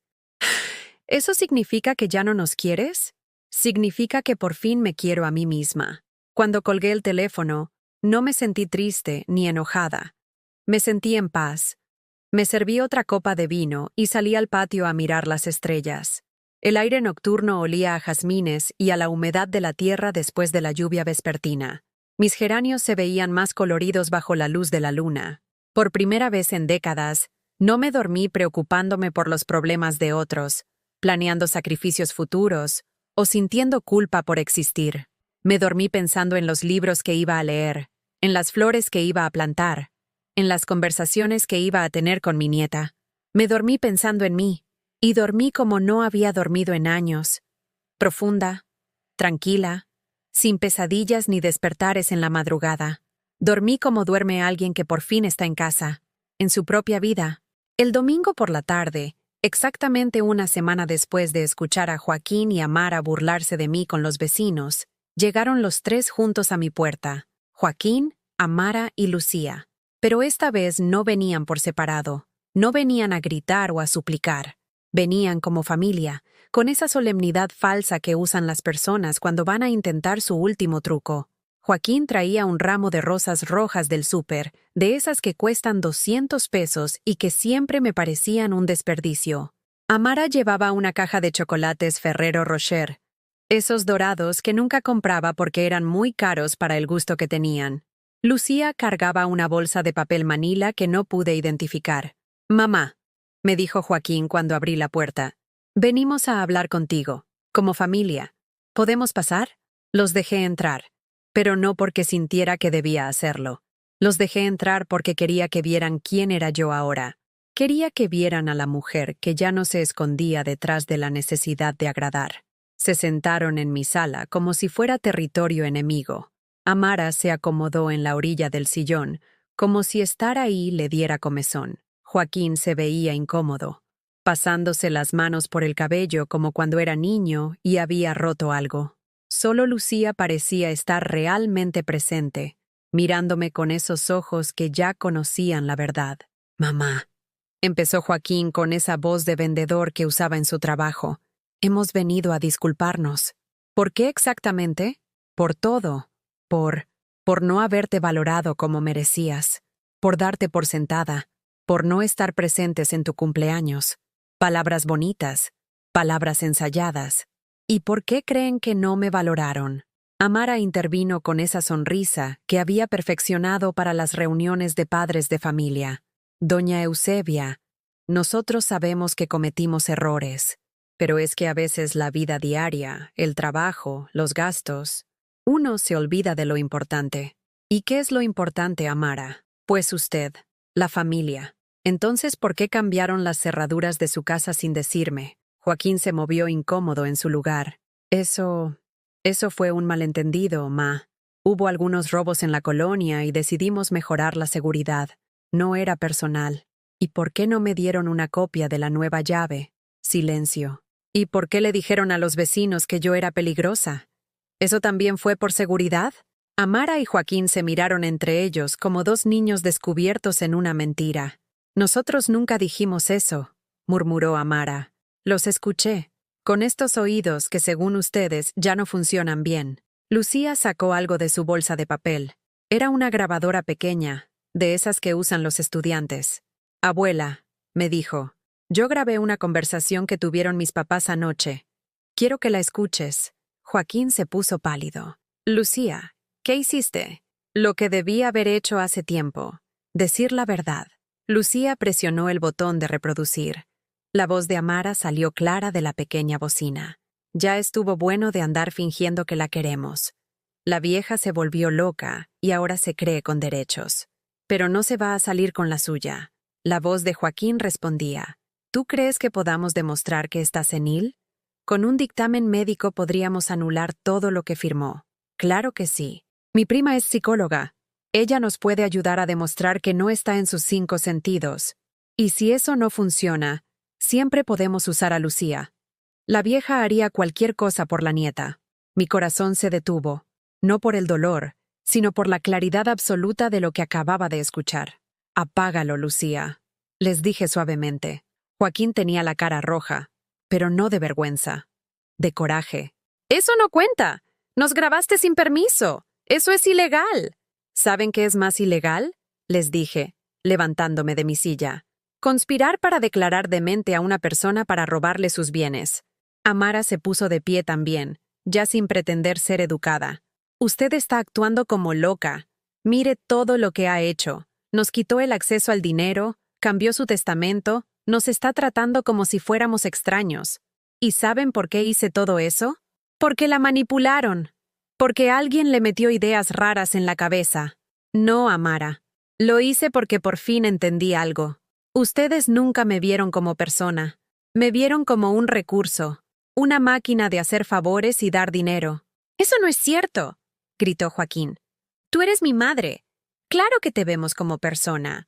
¿Eso significa que ya no nos quieres? Significa que por fin me quiero a mí misma. Cuando colgué el teléfono, no me sentí triste ni enojada. Me sentí en paz. Me serví otra copa de vino y salí al patio a mirar las estrellas. El aire nocturno olía a jazmines y a la humedad de la tierra después de la lluvia vespertina. Mis geranios se veían más coloridos bajo la luz de la luna. Por primera vez en décadas, no me dormí preocupándome por los problemas de otros, planeando sacrificios futuros o sintiendo culpa por existir. Me dormí pensando en los libros que iba a leer, en las flores que iba a plantar, en las conversaciones que iba a tener con mi nieta. Me dormí pensando en mí, y dormí como no había dormido en años. Profunda, tranquila, sin pesadillas ni despertares en la madrugada. Dormí como duerme alguien que por fin está en casa, en su propia vida. El domingo por la tarde, exactamente una semana después de escuchar a Joaquín y a Mara burlarse de mí con los vecinos, llegaron los tres juntos a mi puerta, Joaquín, Amara y Lucía. Pero esta vez no venían por separado, no venían a gritar o a suplicar. Venían como familia, con esa solemnidad falsa que usan las personas cuando van a intentar su último truco. Joaquín traía un ramo de rosas rojas del súper, de esas que cuestan 200 pesos y que siempre me parecían un desperdicio. Amara llevaba una caja de chocolates Ferrero Rocher, esos dorados que nunca compraba porque eran muy caros para el gusto que tenían. Lucía cargaba una bolsa de papel manila que no pude identificar. «Mamá», me dijo Joaquín cuando abrí la puerta, «venimos a hablar contigo, como familia. ¿Podemos pasar?» Los dejé entrar, pero no porque sintiera que debía hacerlo. Los dejé entrar porque quería que vieran quién era yo ahora. Quería que vieran a la mujer que ya no se escondía detrás de la necesidad de agradar. Se sentaron en mi sala como si fuera territorio enemigo. Amara se acomodó en la orilla del sillón, como si estar ahí le diera comezón. Joaquín se veía incómodo, pasándose las manos por el cabello como cuando era niño y había roto algo. Solo Lucía parecía estar realmente presente, mirándome con esos ojos que ya conocían la verdad. «Mamá», empezó Joaquín con esa voz de vendedor que usaba en su trabajo, «hemos venido a disculparnos». «¿Por qué exactamente?» «Por todo. Por no haberte valorado como merecías. Por darte por sentada. Por no estar presentes en tu cumpleaños. Palabras bonitas. Palabras ensayadas. ¿Y por qué creen que no me valoraron?» Amara intervino con esa sonrisa que había perfeccionado para las reuniones de padres de familia. «Doña Eusebia, nosotros sabemos que cometimos errores, pero es que a veces la vida diaria, el trabajo, los gastos, uno se olvida de lo importante». «¿Y qué es lo importante, Amara?» «Pues usted, la familia». «Entonces, ¿por qué cambiaron las cerraduras de su casa sin decirme?» Joaquín se movió incómodo en su lugar. Eso fue un malentendido, ma. Hubo algunos robos en la colonia y decidimos mejorar la seguridad. No era personal. ¿Y por qué no me dieron una copia de la nueva llave?» Silencio. «¿Y por qué le dijeron a los vecinos que yo era peligrosa? ¿Eso también fue por seguridad?» Amara y Joaquín se miraron entre ellos como dos niños descubiertos en una mentira. «Nosotros nunca dijimos eso», murmuró Amara. «Los escuché. Con estos oídos que, según ustedes, ya no funcionan bien». Lucía sacó algo de su bolsa de papel. Era una grabadora pequeña, de esas que usan los estudiantes. «Abuela», me dijo, «yo grabé una conversación que tuvieron mis papás anoche. Quiero que la escuches». Joaquín se puso pálido. «Lucía, ¿qué hiciste?» «Lo que debí haber hecho hace tiempo. Decir la verdad». Lucía presionó el botón de reproducir. La voz de Amara salió clara de la pequeña bocina. «Ya estuvo bueno de andar fingiendo que la queremos. La vieja se volvió loca y ahora se cree con derechos. Pero no se va a salir con la suya». La voz de Joaquín respondía. «¿Tú crees que podamos demostrar que está senil? Con un dictamen médico podríamos anular todo lo que firmó». «Claro que sí. Mi prima es psicóloga. Ella nos puede ayudar a demostrar que no está en sus 5 sentidos. Y si eso no funciona, siempre podemos usar a Lucía. La vieja haría cualquier cosa por la nieta». Mi corazón se detuvo, no por el dolor, sino por la claridad absoluta de lo que acababa de escuchar. «Apágalo, Lucía», les dije suavemente. Joaquín tenía la cara roja, pero no de vergüenza, de coraje. «Eso no cuenta. Nos grabaste sin permiso. Eso es ilegal». «¿Saben qué es más ilegal?», les dije, levantándome de mi silla. «Conspirar para declarar demente a una persona para robarle sus bienes». Amara se puso de pie también, ya sin pretender ser educada. «Usted está actuando como loca. Mire todo lo que ha hecho. Nos quitó el acceso al dinero, cambió su testamento, nos está tratando como si fuéramos extraños. ¿Y saben por qué hice todo eso? Porque la manipularon. Porque alguien le metió ideas raras en la cabeza. No, Amara. Lo hice porque por fin entendí algo. Ustedes nunca me vieron como persona. Me vieron como un recurso, una máquina de hacer favores y dar dinero». «Eso no es cierto», gritó Joaquín. «Tú eres mi madre. Claro que te vemos como persona».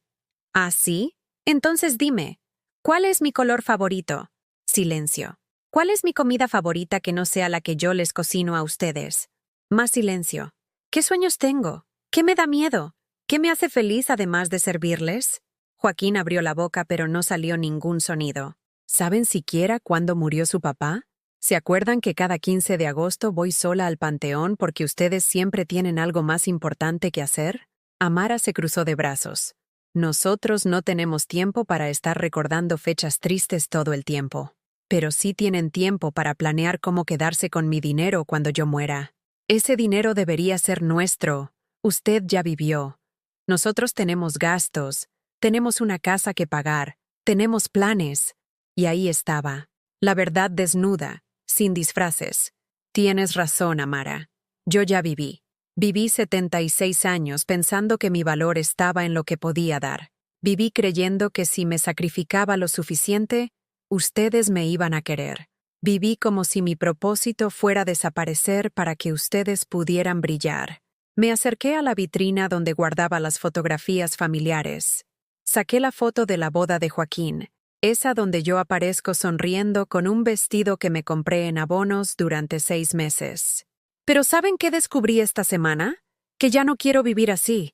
«¿Ah, sí? Entonces dime, ¿cuál es mi color favorito?» Silencio. «¿Cuál es mi comida favorita que no sea la que yo les cocino a ustedes?» Más silencio. «¿Qué sueños tengo? ¿Qué me da miedo? ¿Qué me hace feliz además de servirles?» Joaquín abrió la boca pero no salió ningún sonido. ¿Saben siquiera cuándo murió su papá? ¿Se acuerdan que cada 15 de agosto voy sola al panteón porque ustedes siempre tienen algo más importante que hacer? Amara se cruzó de brazos. «Nosotros no tenemos tiempo para estar recordando fechas tristes todo el tiempo. Pero sí tienen tiempo para planear cómo quedarse con mi dinero cuando yo muera. Ese dinero debería ser nuestro. Usted ya vivió. Nosotros tenemos gastos, tenemos una casa que pagar, tenemos planes». Y ahí estaba, la verdad desnuda, sin disfraces. «Tienes razón, Amara. Yo ya viví. Viví 76 años pensando que mi valor estaba en lo que podía dar. Viví creyendo que si me sacrificaba lo suficiente, ustedes me iban a querer. Viví como si mi propósito fuera desaparecer para que ustedes pudieran brillar. Me acerqué a la vitrina donde guardaba las fotografías familiares. Saqué la foto de la boda de Joaquín, esa donde yo aparezco sonriendo con un vestido que me compré en abonos durante 6 meses. Pero ¿saben qué descubrí esta semana? que ya no quiero vivir así,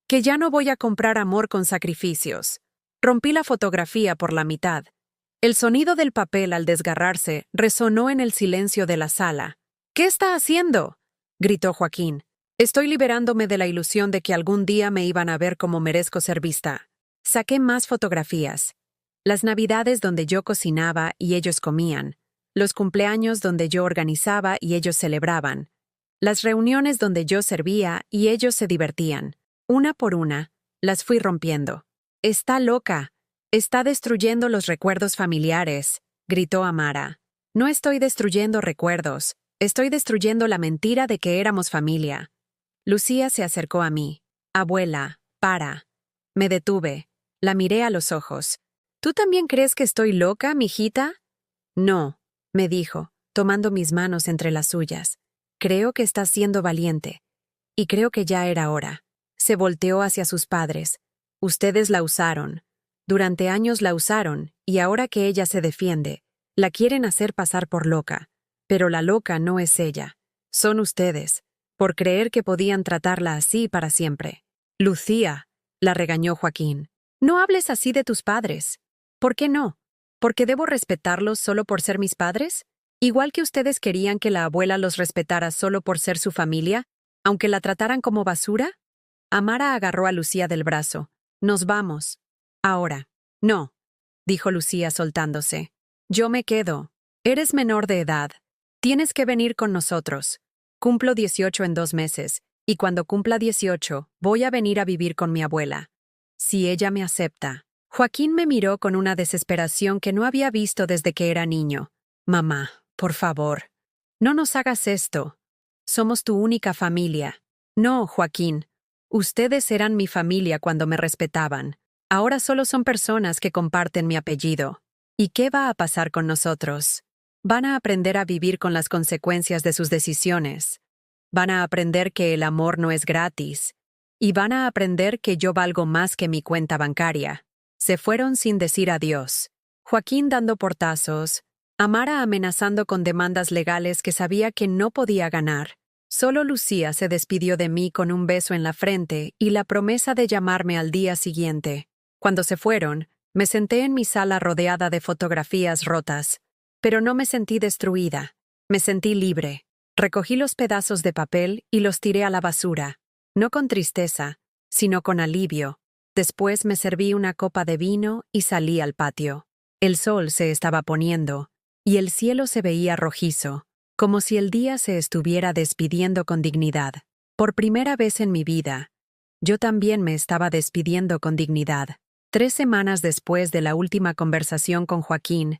que ya no voy a comprar amor con sacrificios. Rompí la fotografía por la mitad. El sonido del papel al desgarrarse resonó en el silencio de la sala. ¿Qué está haciendo?, gritó Joaquín. Estoy liberándome de la ilusión de que algún día me iban a ver como merezco ser vista. Saqué más fotografías. Las navidades donde yo cocinaba y ellos comían. Los cumpleaños donde yo organizaba y ellos celebraban. Las reuniones donde yo servía y ellos se divertían. Una por una, las fui rompiendo. «Está loca. Está destruyendo los recuerdos familiares», gritó Amara. «No estoy destruyendo recuerdos. Estoy destruyendo la mentira de que éramos familia». Lucía se acercó a mí. «Abuela, para». Me detuve. La miré a los ojos. «¿Tú también crees que estoy loca, mijita?» «No», me dijo, tomando mis manos entre las suyas. «Creo que estás siendo valiente. Y creo que ya era hora». Se volteó hacia sus padres. «Ustedes la usaron. Durante años la usaron, y ahora que ella se defiende, la quieren hacer pasar por loca. Pero la loca no es ella. Son ustedes, por creer que podían tratarla así para siempre». «Lucía», la regañó Joaquín. «No hables así de tus padres». «¿Por qué no? ¿Porque debo respetarlos solo por ser mis padres? Igual que ustedes querían que la abuela los respetara solo por ser su familia, aunque la trataran como basura». Amara agarró a Lucía del brazo. «Nos vamos. Ahora». «No», dijo Lucía soltándose. «Yo me quedo. Eres menor de edad. Tienes que venir con nosotros. Cumplo 18 en 2 meses, y cuando cumpla 18, voy a venir a vivir con mi abuela. Si ella me acepta». Joaquín me miró con una desesperación que no había visto desde que era niño. «Mamá, por favor, no nos hagas esto. Somos tu única familia». «No, Joaquín. Ustedes eran mi familia cuando me respetaban. Ahora solo son personas que comparten mi apellido. ¿Y qué va a pasar con nosotros? Van a aprender a vivir con las consecuencias de sus decisiones. Van a aprender que el amor no es gratis. Y van a aprender que yo valgo más que mi cuenta bancaria». Se fueron sin decir adiós. Joaquín dando portazos, Amara amenazando con demandas legales que sabía que no podía ganar. Solo Lucía se despidió de mí con un beso en la frente y la promesa de llamarme al día siguiente. Cuando se fueron, me senté en mi sala rodeada de fotografías rotas. Pero no me sentí destruida. Me sentí libre. Recogí los pedazos de papel y los tiré a la basura. No con tristeza, sino con alivio. Después me serví una copa de vino y salí al patio. El sol se estaba poniendo, y el cielo se veía rojizo, como si el día se estuviera despidiendo con dignidad. Por primera vez en mi vida, yo también me estaba despidiendo con dignidad. 3 semanas después de la última conversación con Joaquín,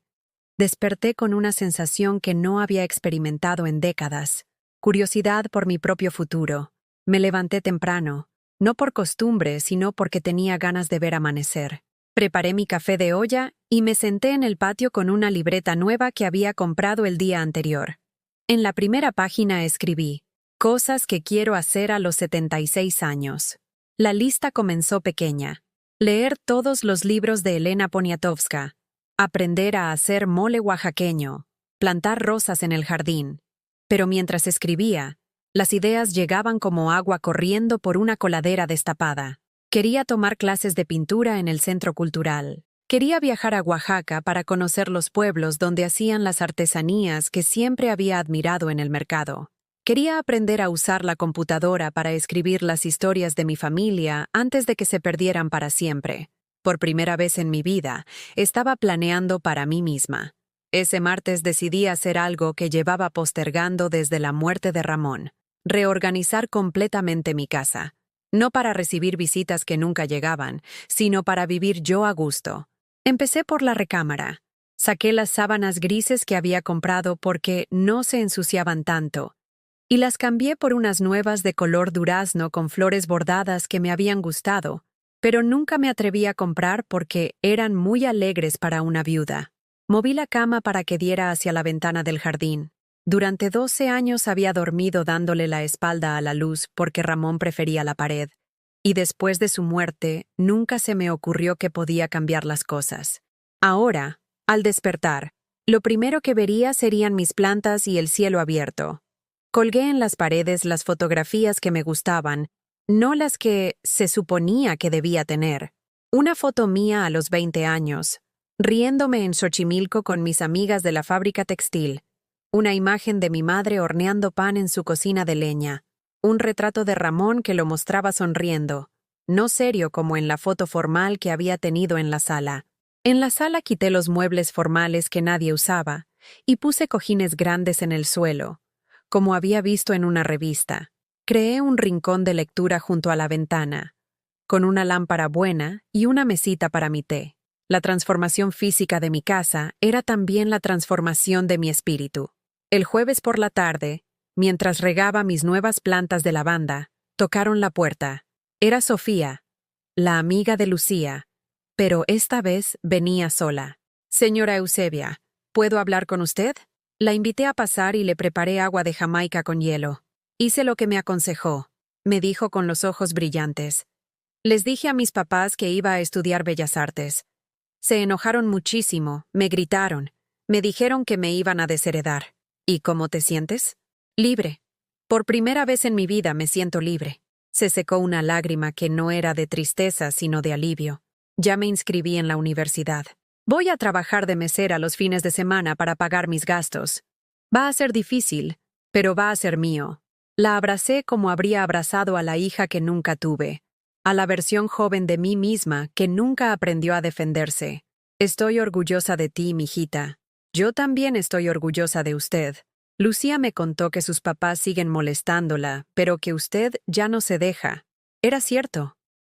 desperté con una sensación que no había experimentado en décadas. Curiosidad por mi propio futuro. Me levanté temprano. No por costumbre, sino porque tenía ganas de ver amanecer. Preparé mi café de olla y me senté en el patio con una libreta nueva que había comprado el día anterior. En la primera página escribí: «Cosas que quiero hacer a los 76 años». La lista comenzó pequeña. Leer todos los libros de Elena Poniatowska. Aprender a hacer mole oaxaqueño. Plantar rosas en el jardín. Pero mientras escribía, las ideas llegaban como agua corriendo por una coladera destapada. Quería tomar clases de pintura en el Centro Cultural. Quería viajar a Oaxaca para conocer los pueblos donde hacían las artesanías que siempre había admirado en el mercado. Quería aprender a usar la computadora para escribir las historias de mi familia antes de que se perdieran para siempre. Por primera vez en mi vida, estaba planeando para mí misma. Ese martes decidí hacer algo que llevaba postergando desde la muerte de Ramón. Reorganizar completamente mi casa. No para recibir visitas que nunca llegaban, sino para vivir yo a gusto. Empecé por la recámara. Saqué las sábanas grises que había comprado porque no se ensuciaban tanto, y las cambié por unas nuevas de color durazno con flores bordadas que me habían gustado, pero nunca me atreví a comprar porque eran muy alegres para una viuda. Moví la cama para que diera hacia la ventana del jardín. Durante 12 años había dormido dándole la espalda a la luz porque Ramón prefería la pared, y después de su muerte nunca se me ocurrió que podía cambiar las cosas. Ahora, al despertar, lo primero que vería serían mis plantas y el cielo abierto. Colgué en las paredes las fotografías que me gustaban, no las que se suponía que debía tener. Una foto mía a los 20 años, riéndome en Xochimilco con mis amigas de la fábrica textil. Una imagen de mi madre horneando pan en su cocina de leña. Un retrato de Ramón que lo mostraba sonriendo, no serio como en la foto formal que había tenido en la sala. En la sala quité los muebles formales que nadie usaba y puse cojines grandes en el suelo, como había visto en una revista. Creé un rincón de lectura junto a la ventana, con una lámpara buena y una mesita para mi té. La transformación física de mi casa era también la transformación de mi espíritu. El jueves por la tarde, mientras regaba mis nuevas plantas de lavanda, tocaron la puerta. Era Sofía, la amiga de Lucía, pero esta vez venía sola. «Señora Eusebia, ¿puedo hablar con usted?» La invité a pasar y le preparé agua de Jamaica con hielo. Hice lo que me aconsejó, me dijo con los ojos brillantes. Les dije a mis papás que iba a estudiar Bellas Artes. Se enojaron muchísimo, me gritaron, me dijeron que me iban a desheredar. ¿Y cómo te sientes? Libre. Por primera vez en mi vida me siento libre. Se secó una lágrima que no era de tristeza sino de alivio. Ya me inscribí en la universidad. Voy a trabajar de mesera los fines de semana para pagar mis gastos. Va a ser difícil, pero va a ser mío. La abracé como habría abrazado a la hija que nunca tuve, a la versión joven de mí misma que nunca aprendió a defenderse. Estoy orgullosa de ti, mijita. Yo también estoy orgullosa de usted. Lucía me contó que sus papás siguen molestándola, pero que usted ya no se deja. Era cierto.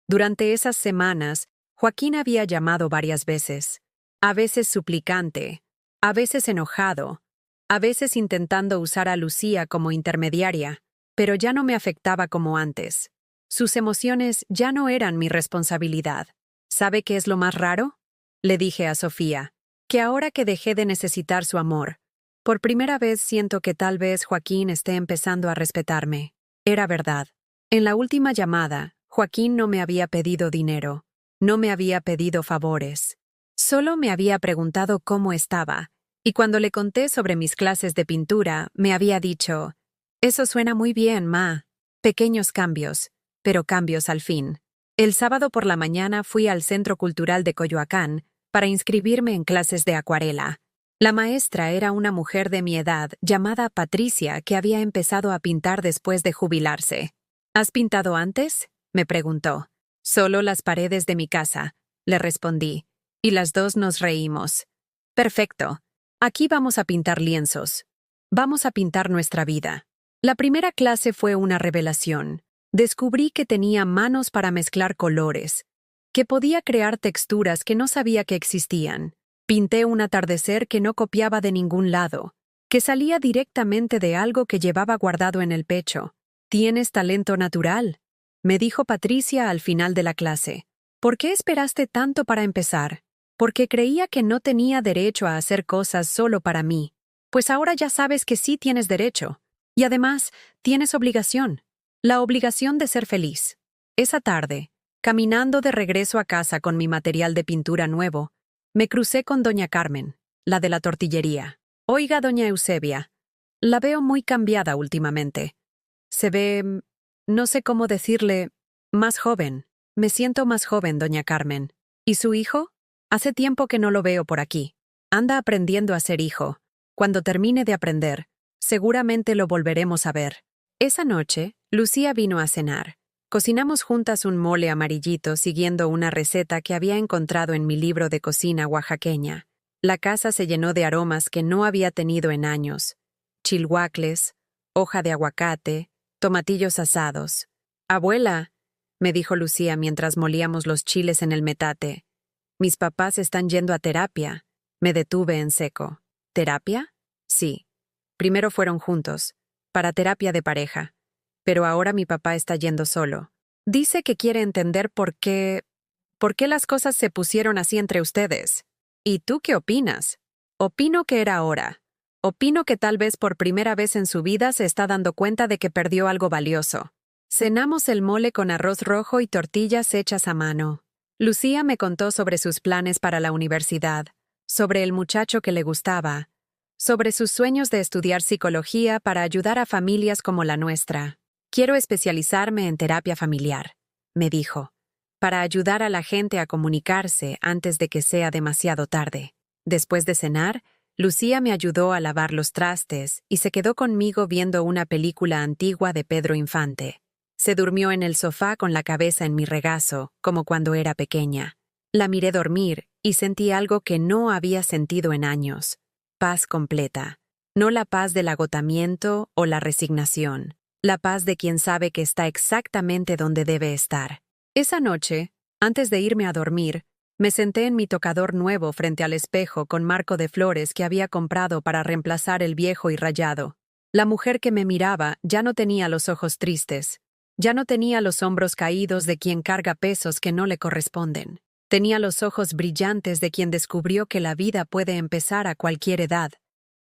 Durante esas semanas, Joaquín había llamado varias veces. A veces suplicante, a veces enojado, a veces intentando usar a Lucía como intermediaria, pero ya no me afectaba como antes. Sus emociones ya no eran mi responsabilidad. ¿Sabe qué es lo más raro? Le dije a Sofía, que ahora que dejé de necesitar su amor, por primera vez siento que tal vez Joaquín esté empezando a respetarme. Era verdad. En la última llamada, Joaquín no me había pedido dinero, no me había pedido favores. Solo me había preguntado cómo estaba, y cuando le conté sobre mis clases de pintura, me había dicho, «Eso suena muy bien, ma. Pequeños cambios, pero cambios al fin». El sábado por la mañana fui al Centro Cultural de Coyoacán para inscribirme en clases de acuarela. La maestra era una mujer de mi edad llamada Patricia que había empezado a pintar después de jubilarse. «¿Has pintado antes?», me preguntó. «Solo las paredes de mi casa», le respondí. Y las dos nos reímos. Perfecto. Aquí vamos a pintar lienzos. Vamos a pintar nuestra vida. La primera clase fue una revelación. Descubrí que tenía manos para mezclar colores, que podía crear texturas que no sabía que existían. Pinté un atardecer que no copiaba de ningún lado, que salía directamente de algo que llevaba guardado en el pecho. «Tienes talento natural», me dijo Patricia al final de la clase. «¿Por qué esperaste tanto para empezar?» Porque creía que no tenía derecho a hacer cosas solo para mí. Pues ahora ya sabes que sí tienes derecho. Y además, tienes obligación. La obligación de ser feliz. Esa tarde, caminando de regreso a casa con mi material de pintura nuevo, me crucé con doña Carmen, la de la tortillería. «Oiga, doña Eusebia, la veo muy cambiada últimamente. Se ve, no sé cómo decirle, más joven. Me siento más joven, doña Carmen. ¿Y su hijo? Hace tiempo que no lo veo por aquí. Anda aprendiendo a ser hijo. Cuando termine de aprender, seguramente lo volveremos a ver». Esa noche, Lucía vino a cenar. Cocinamos juntas un mole amarillito siguiendo una receta que había encontrado en mi libro de cocina oaxaqueña. La casa se llenó de aromas que no había tenido en años. Chilhuacles, hoja de aguacate, tomatillos asados. «Abuela», me dijo Lucía mientras molíamos los chiles en el metate, «mis papás están yendo a terapia». Me detuve en seco. ¿Terapia? Sí. Primero fueron juntos, para terapia de pareja. Pero ahora mi papá está yendo solo. Dice que quiere entender por qué las cosas se pusieron así entre ustedes. ¿Y tú qué opinas? Opino que era hora. Opino que tal vez por primera vez en su vida se está dando cuenta de que perdió algo valioso. Cenamos el mole con arroz rojo y tortillas hechas a mano. Lucía me contó sobre sus planes para la universidad, sobre el muchacho que le gustaba, sobre sus sueños de estudiar psicología para ayudar a familias como la nuestra. Quiero especializarme en terapia familiar, me dijo, para ayudar a la gente a comunicarse antes de que sea demasiado tarde. Después de cenar, Lucía me ayudó a lavar los trastes y se quedó conmigo viendo una película antigua de Pedro Infante. Se durmió en el sofá con la cabeza en mi regazo, como cuando era pequeña. La miré dormir y sentí algo que no había sentido en años. Paz completa. No la paz del agotamiento o la resignación. La paz de quien sabe que está exactamente donde debe estar. Esa noche, antes de irme a dormir, me senté en mi tocador nuevo frente al espejo con marco de flores que había comprado para reemplazar el viejo y rayado. La mujer que me miraba ya no tenía los ojos tristes. Ya no tenía los hombros caídos de quien carga pesos que no le corresponden. Tenía los ojos brillantes de quien descubrió que la vida puede empezar a cualquier edad.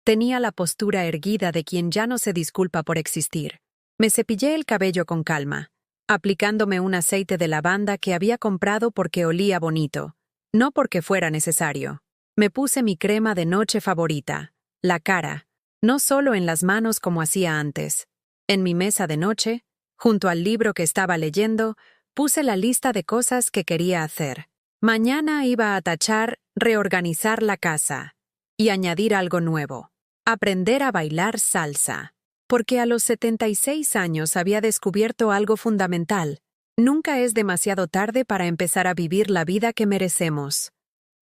Tenía la postura erguida de quien ya no se disculpa por existir. Me cepillé el cabello con calma, aplicándome un aceite de lavanda que había comprado porque olía bonito, no porque fuera necesario. Me puse mi crema de noche favorita, la cara, no solo en las manos como hacía antes. En mi mesa de noche, junto al libro que estaba leyendo, puse la lista de cosas que quería hacer. Mañana iba a tachar reorganizar la casa y añadir algo nuevo, aprender a bailar salsa. Porque a los 76 años había descubierto algo fundamental. Nunca es demasiado tarde para empezar a vivir la vida que merecemos.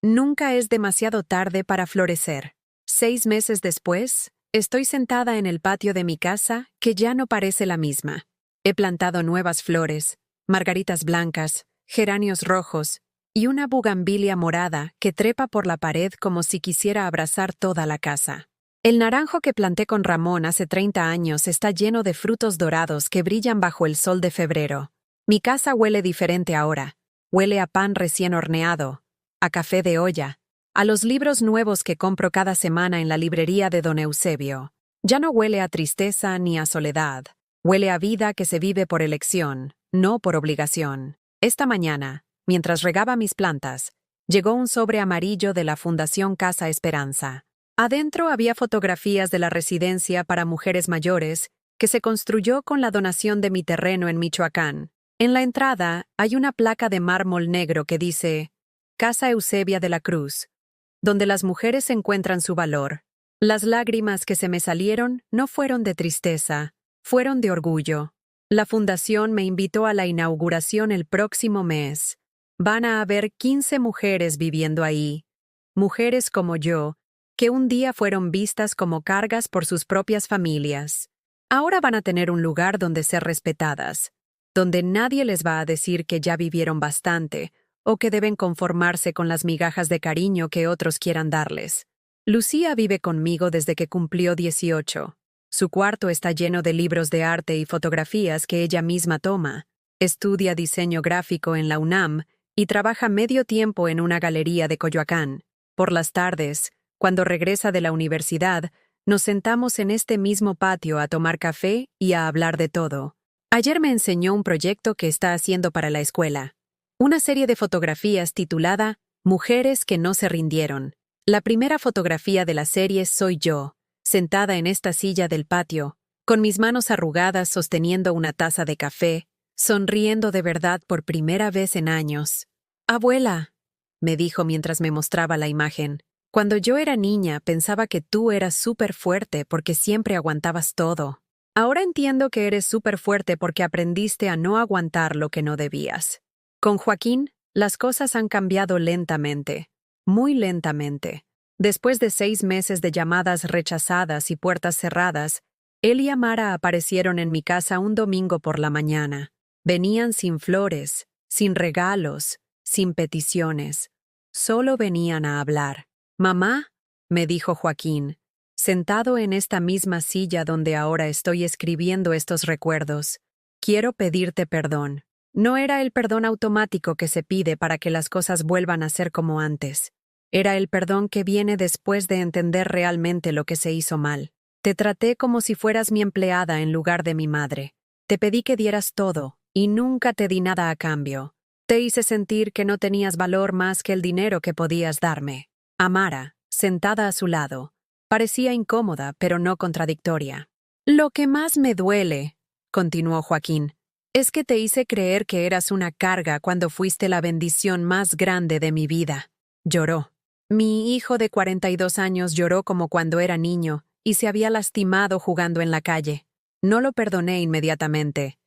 Nunca es demasiado tarde para florecer. 6 meses después, estoy sentada en el patio de mi casa, que ya no parece la misma. He plantado nuevas flores, margaritas blancas, geranios rojos y una bugambilia morada que trepa por la pared como si quisiera abrazar toda la casa. El naranjo que planté con Ramón hace 30 años está lleno de frutos dorados que brillan bajo el sol de febrero. Mi casa huele diferente ahora. Huele a pan recién horneado, a café de olla, a los libros nuevos que compro cada semana en la librería de Don Eusebio. Ya no huele a tristeza ni a soledad. Huele a vida que se vive por elección, no por obligación. Esta mañana, mientras regaba mis plantas, llegó un sobre amarillo de la Fundación Casa Esperanza. Adentro había fotografías de la residencia para mujeres mayores que se construyó con la donación de mi terreno en Michoacán. En la entrada hay una placa de mármol negro que dice Casa Eusebia de la Cruz, donde las mujeres encuentran su valor. Las lágrimas que se me salieron no fueron de tristeza, fueron de orgullo. La fundación me invitó a la inauguración el próximo mes. Van a haber 15 mujeres viviendo ahí. Mujeres como yo, que un día fueron vistas como cargas por sus propias familias. Ahora van a tener un lugar donde ser respetadas, donde nadie les va a decir que ya vivieron bastante o que deben conformarse con las migajas de cariño que otros quieran darles. Lucía vive conmigo desde que cumplió 18. Su cuarto está lleno de libros de arte y fotografías que ella misma toma. Estudia diseño gráfico en la UNAM y trabaja medio tiempo en una galería de Coyoacán. Por las tardes, cuando regresa de la universidad, nos sentamos en este mismo patio a tomar café y a hablar de todo. Ayer me enseñó un proyecto que está haciendo para la escuela. Una serie de fotografías titulada Mujeres que no se rindieron. La primera fotografía de la serie soy yo, sentada en esta silla del patio, con mis manos arrugadas sosteniendo una taza de café, sonriendo de verdad por primera vez en años. «Abuela», me dijo mientras me mostraba la imagen, «cuando yo era niña pensaba que tú eras súper fuerte porque siempre aguantabas todo. Ahora entiendo que eres súper fuerte porque aprendiste a no aguantar lo que no debías». Con Joaquín, las cosas han cambiado lentamente, muy lentamente. Después de 6 meses de llamadas rechazadas y puertas cerradas, él y Amara aparecieron en mi casa un domingo por la mañana. Venían sin flores, sin regalos, sin peticiones. Solo venían a hablar. «Mamá», me dijo Joaquín, sentado en esta misma silla donde ahora estoy escribiendo estos recuerdos, «quiero pedirte perdón». No era el perdón automático que se pide para que las cosas vuelvan a ser como antes. Era el perdón que viene después de entender realmente lo que se hizo mal. Te traté como si fueras mi empleada en lugar de mi madre. Te pedí que dieras todo, y nunca te di nada a cambio. Te hice sentir que no tenías valor más que el dinero que podías darme. Amara, sentada a su lado, Parecía incómoda, pero no contradictoria. Lo que más me duele, continuó Joaquín, es que te hice creer que eras una carga cuando fuiste la bendición más grande de mi vida. Lloró. Mi hijo de 42 años lloró como cuando era niño y se había lastimado jugando en la calle. No lo perdoné inmediatamente.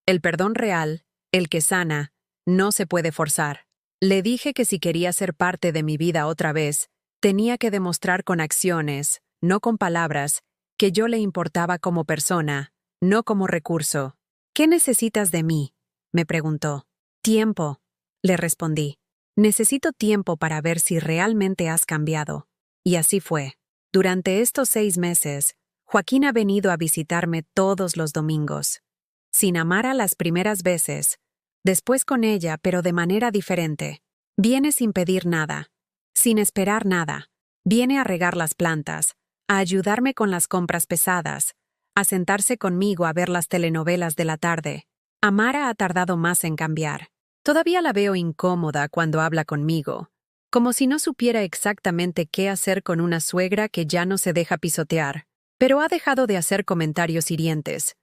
El perdón real, el que sana, no se puede forzar. Le dije que si quería ser parte de mi vida otra vez, tenía que demostrar con acciones, no con palabras, que yo le importaba como persona, no como recurso. ¿Qué necesitas de mí?, me preguntó. Tiempo, le respondí. Necesito tiempo para ver si realmente has cambiado. Y así fue. Durante estos 6 meses, Joaquín ha venido a visitarme todos los domingos. Sin Amara las primeras veces, después con ella, pero de manera diferente. Viene sin pedir nada, sin esperar nada. Viene a regar las plantas, a ayudarme con las compras pesadas, a sentarse conmigo a ver las telenovelas de la tarde. Amara ha tardado más en cambiar. Todavía la veo incómoda cuando habla conmigo, como si no supiera exactamente qué hacer con una suegra que ya no se deja pisotear, pero ha dejado de hacer comentarios hirientes.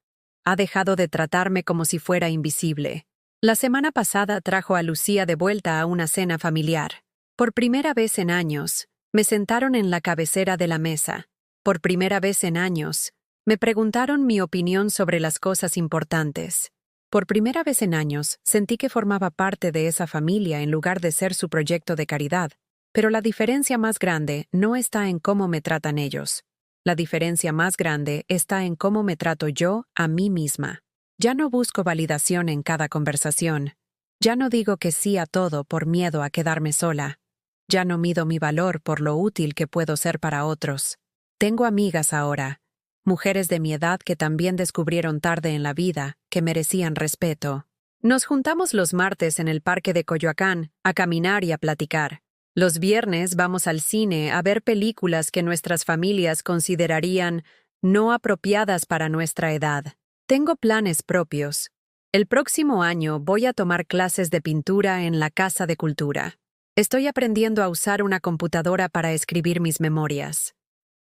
Ha dejado de tratarme como si fuera invisible. La semana pasada trajo a Lucía de vuelta a una cena familiar. Por primera vez en años, me sentaron en la cabecera de la mesa. Por primera vez en años, me preguntaron mi opinión sobre las cosas importantes. Por primera vez en años, sentí que formaba parte de esa familia en lugar de ser su proyecto de caridad. Pero la diferencia más grande no está en cómo me tratan ellos. La diferencia más grande está en cómo me trato yo a mí misma. Ya no busco validación en cada conversación. Ya no digo que sí a todo por miedo a quedarme sola. Ya no mido mi valor por lo útil que puedo ser para otros. Tengo amigas ahora, mujeres de mi edad que también descubrieron tarde en la vida que merecían respeto. Nos juntamos los martes en el parque de Coyoacán a caminar y a platicar. Los viernes vamos al cine a ver películas que nuestras familias considerarían no apropiadas para nuestra edad. Tengo planes propios. El próximo año voy a tomar clases de pintura en la Casa de Cultura. Estoy aprendiendo a usar una computadora para escribir mis memorias.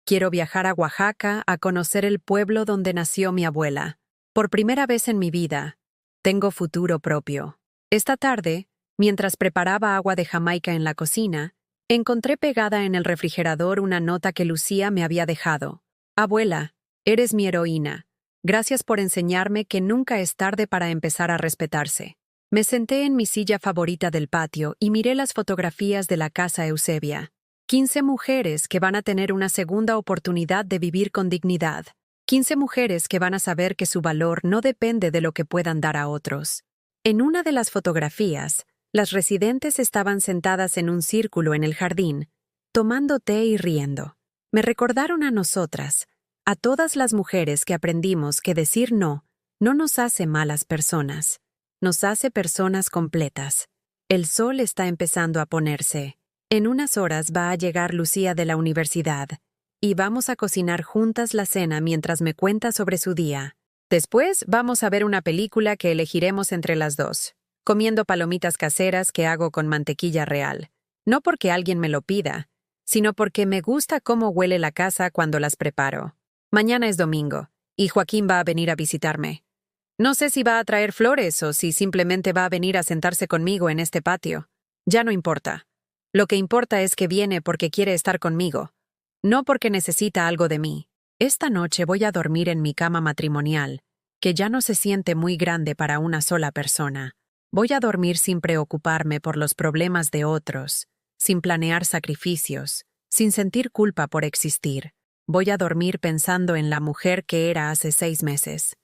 Quiero viajar a Oaxaca a conocer el pueblo donde nació mi abuela. Por primera vez en mi vida, tengo futuro propio. Esta tarde, mientras preparaba agua de Jamaica en la cocina, encontré pegada en el refrigerador una nota que Lucía me había dejado. Abuela, eres mi heroína. Gracias por enseñarme que nunca es tarde para empezar a respetarse. Me senté en mi silla favorita del patio y miré las fotografías de la casa Eusebia. 15 mujeres que van a tener una segunda oportunidad de vivir con dignidad. 15 mujeres que van a saber que su valor no depende de lo que puedan dar a otros. En una de las fotografías, las residentes estaban sentadas en un círculo en el jardín, tomando té y riendo. Me recordaron a nosotras, a todas las mujeres que aprendimos que decir no nos hace malas personas, nos hace personas completas. El sol está empezando a ponerse. En unas horas va a llegar Lucía de la universidad, y vamos a cocinar juntas la cena mientras me cuenta sobre su día. Después vamos a ver una película que elegiremos entre las dos, comiendo palomitas caseras que hago con mantequilla real. No porque alguien me lo pida, sino porque me gusta cómo huele la casa cuando las preparo. Mañana es domingo, y Joaquín va a venir a visitarme. No sé si va a traer flores o si simplemente va a venir a sentarse conmigo en este patio. Ya no importa. Lo que importa es que viene porque quiere estar conmigo, no porque necesita algo de mí. Esta noche voy a dormir en mi cama matrimonial, que ya no se siente muy grande para una sola persona. Voy a dormir sin preocuparme por los problemas de otros, sin planear sacrificios, sin sentir culpa por existir. Voy a dormir pensando en la mujer que era hace 6 meses.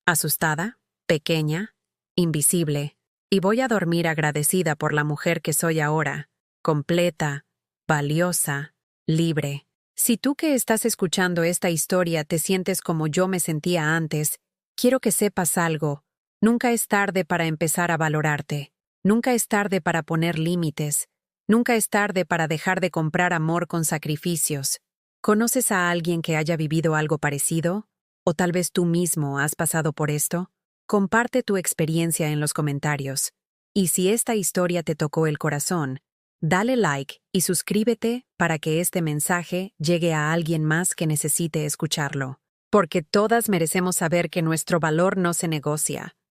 Asustada, pequeña, invisible. Y voy a dormir agradecida por la mujer que soy ahora, completa, valiosa, libre. Si tú que estás escuchando esta historia te sientes como yo me sentía antes, quiero que sepas algo. Nunca es tarde para empezar a valorarte. Nunca es tarde para poner límites. Nunca es tarde para dejar de comprar amor con sacrificios. ¿Conoces a alguien que haya vivido algo parecido? ¿O tal vez tú mismo has pasado por esto? Comparte tu experiencia en los comentarios. Y si esta historia te tocó el corazón, Dale like y suscríbete para que este mensaje llegue a alguien más que necesite escucharlo. Porque todas merecemos saber que nuestro valor no se negocia.